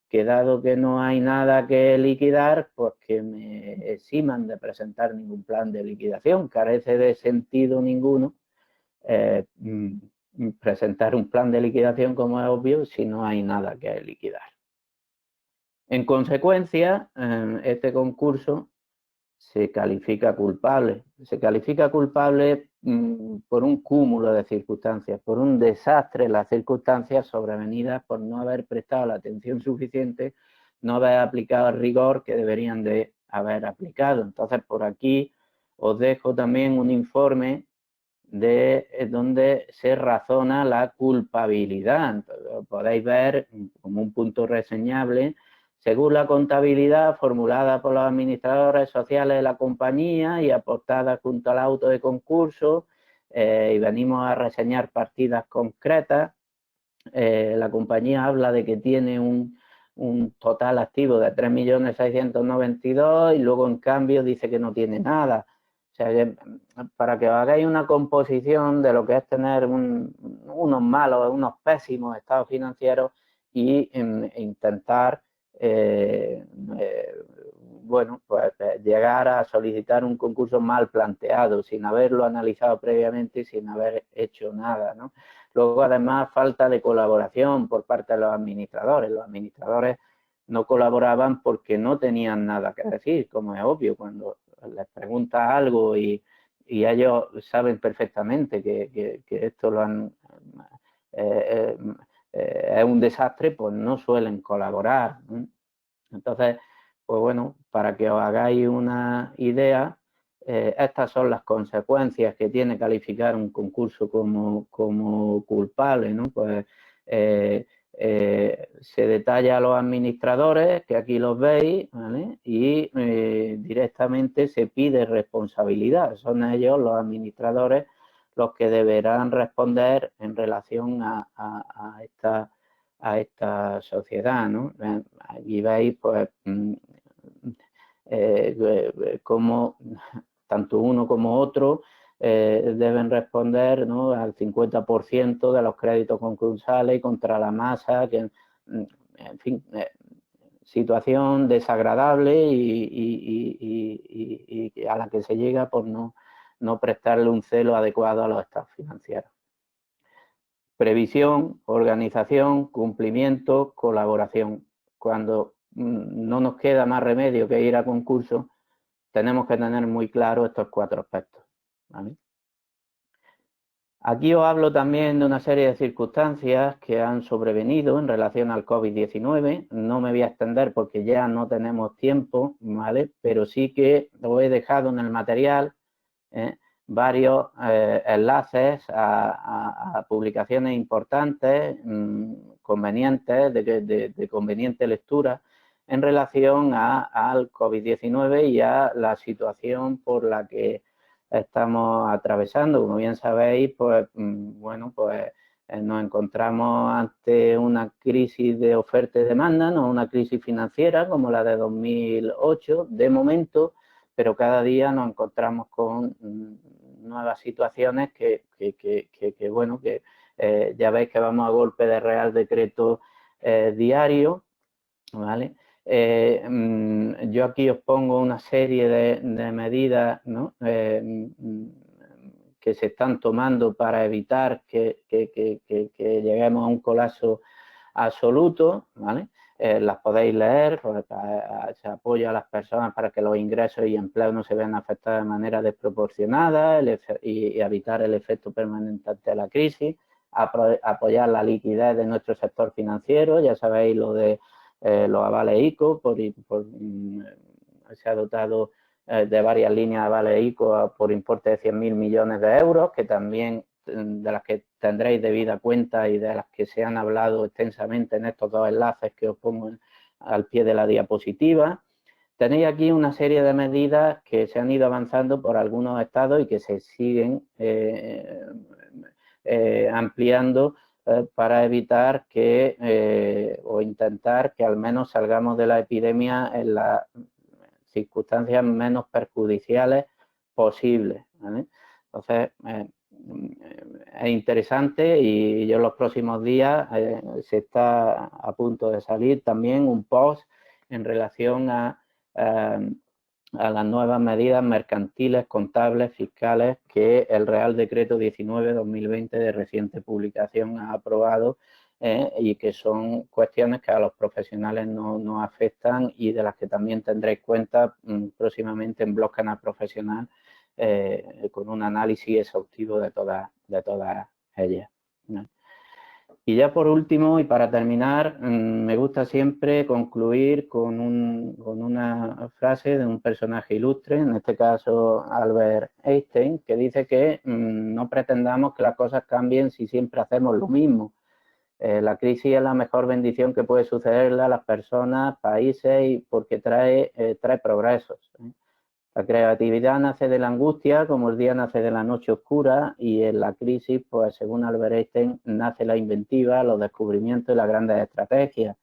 que dado que no hay nada que liquidar, pues que me eximan de presentar ningún plan de liquidación. Carece de sentido ninguno presentar un plan de liquidación, como es obvio, si no hay nada que liquidar. En consecuencia, este concurso se califica culpable. Se califica culpable por un cúmulo de circunstancias, por un desastre en las circunstancias sobrevenidas por no haber prestado la atención suficiente, no haber aplicado el rigor que deberían de haber aplicado. Entonces, por aquí os dejo también un informe de donde se razona la culpabilidad. Entonces, podéis ver como un punto reseñable. Según la contabilidad formulada por los administradores sociales de la compañía y aportada junto al auto de concurso, y venimos a reseñar partidas concretas, la compañía habla de que tiene un un total activo de 3.692.000 y luego en cambio dice que no tiene nada. O sea, que para que os hagáis una composición de lo que es tener unos malos, unos pésimos estados financieros y intentar, bueno, pues llegar a solicitar un concurso mal planteado, sin haberlo analizado previamente y sin haber hecho nada, ¿no? Luego, además, falta de colaboración por parte de los administradores. Los administradores no colaboraban porque no tenían nada que decir, como es obvio, cuando les preguntas algo y ellos saben perfectamente que esto lo han, es un desastre, pues no suelen colaborar, ¿no? Entonces, pues bueno, para que os hagáis una idea, estas son las consecuencias que tiene calificar un concurso como culpable, ¿no? Pues se detalla a los administradores, que aquí los veis, ¿vale? Y directamente se pide responsabilidad. Son ellos, los administradores, los que deberán responder en relación a esta sociedad, ¿no? Aquí veis, pues, cómo tanto uno como otro deben responder, ¿no?, al 50% de los créditos concursales contra la masa, que, en fin, situación desagradable y a la que se llega por no prestarle un celo adecuado a los estados financieros. Previsión, organización, cumplimiento, colaboración. Cuando no nos queda más remedio que ir a concurso, tenemos que tener muy claro estos 4 aspectos, ¿vale? Aquí os hablo también de una serie de circunstancias que han sobrevenido en relación al COVID-19. No me voy a extender porque ya no tenemos tiempo, ¿vale? Pero sí que os he dejado en el material varios enlaces a publicaciones importantes, convenientes, de conveniente lectura en relación al COVID-19 y a la situación por la que estamos atravesando. Como bien sabéis, pues bueno, pues nos encontramos ante una crisis de oferta y demanda, no una crisis financiera como la de 2008, de momento, pero cada día nos encontramos con nuevas situaciones que bueno, que ya veis que vamos a golpe de Real Decreto diario, ¿vale? Yo aquí os pongo una serie de medidas, ¿no?, que se están tomando para evitar que lleguemos a un colapso absoluto, ¿vale? Las podéis leer, pues, se apoya a las personas para que los ingresos y empleos no se vean afectados de manera desproporcionada y evitar el efecto permanente ante la crisis, apoyar la liquidez de nuestro sector financiero, ya sabéis lo de los avales ICO, se ha dotado de varias líneas de avales ICO por importe de 100.000 millones de euros, que también de las que tendréis debida cuenta y de las que se han hablado extensamente en estos 2 enlaces que os pongo al pie de la diapositiva. Tenéis aquí una serie de medidas que se han ido avanzando por algunos estados y que se siguen ampliando para evitar que o intentar que al menos salgamos de la epidemia en las circunstancias menos perjudiciales posibles, ¿vale? Entonces, es interesante y yo en los próximos días se está a punto de salir también un post en relación a las nuevas medidas mercantiles, contables, fiscales que el Real Decreto 19/2020 de reciente publicación ha aprobado y que son cuestiones que a los profesionales no afectan y de las que también tendréis cuenta próximamente en Blog Canal Profesional con un análisis exhaustivo de todas ellas, ¿no? Y ya por último, y para terminar, me gusta siempre concluir con una frase de un personaje ilustre, en este caso Albert Einstein, que dice que no pretendamos que las cosas cambien si siempre hacemos lo mismo. La crisis es la mejor bendición que puede sucederle a las personas, países, y porque trae progresos. La creatividad nace de la angustia, como el día nace de la noche oscura, y en la crisis, pues según Albert Einstein, nace la inventiva, los descubrimientos y las grandes estrategias.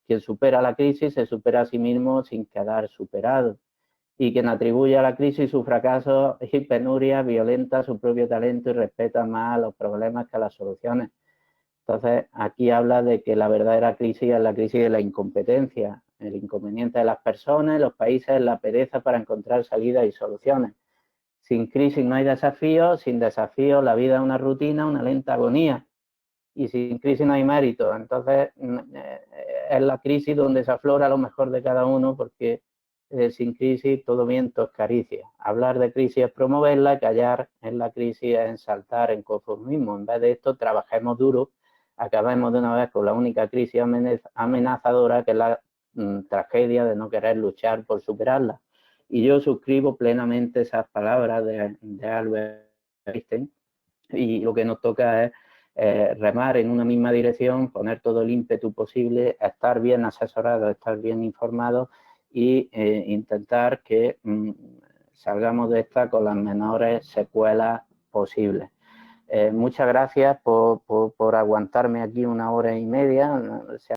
Quien supera la crisis se supera a sí mismo sin quedar superado. Y quien atribuye a la crisis su fracaso y penuria violenta su propio talento y respeta más a los problemas que a las soluciones. Entonces, aquí habla de que la verdadera crisis es la crisis de la incompetencia, el inconveniente de las personas, los países, la pereza para encontrar salidas y soluciones. Sin crisis no hay desafíos, sin desafíos la vida es una rutina, una lenta agonía. Y sin crisis no hay mérito. Entonces, es la crisis donde se aflora lo mejor de cada uno, porque sin crisis todo viento es caricia. Hablar de crisis es promoverla, callar en la crisis es ensaltar en conformismo. En vez de esto, trabajemos duro, acabemos de una vez con la única crisis amenazadora, que es la tragedia de no querer luchar por superarla. Y yo suscribo plenamente esas palabras de Albert Einstein, y lo que nos toca es remar en una misma dirección, poner todo el ímpetu posible, estar bien asesorados, estar bien informados y intentar que salgamos de esta con las menores secuelas posibles. Muchas gracias por aguantarme aquí 1 hora y media.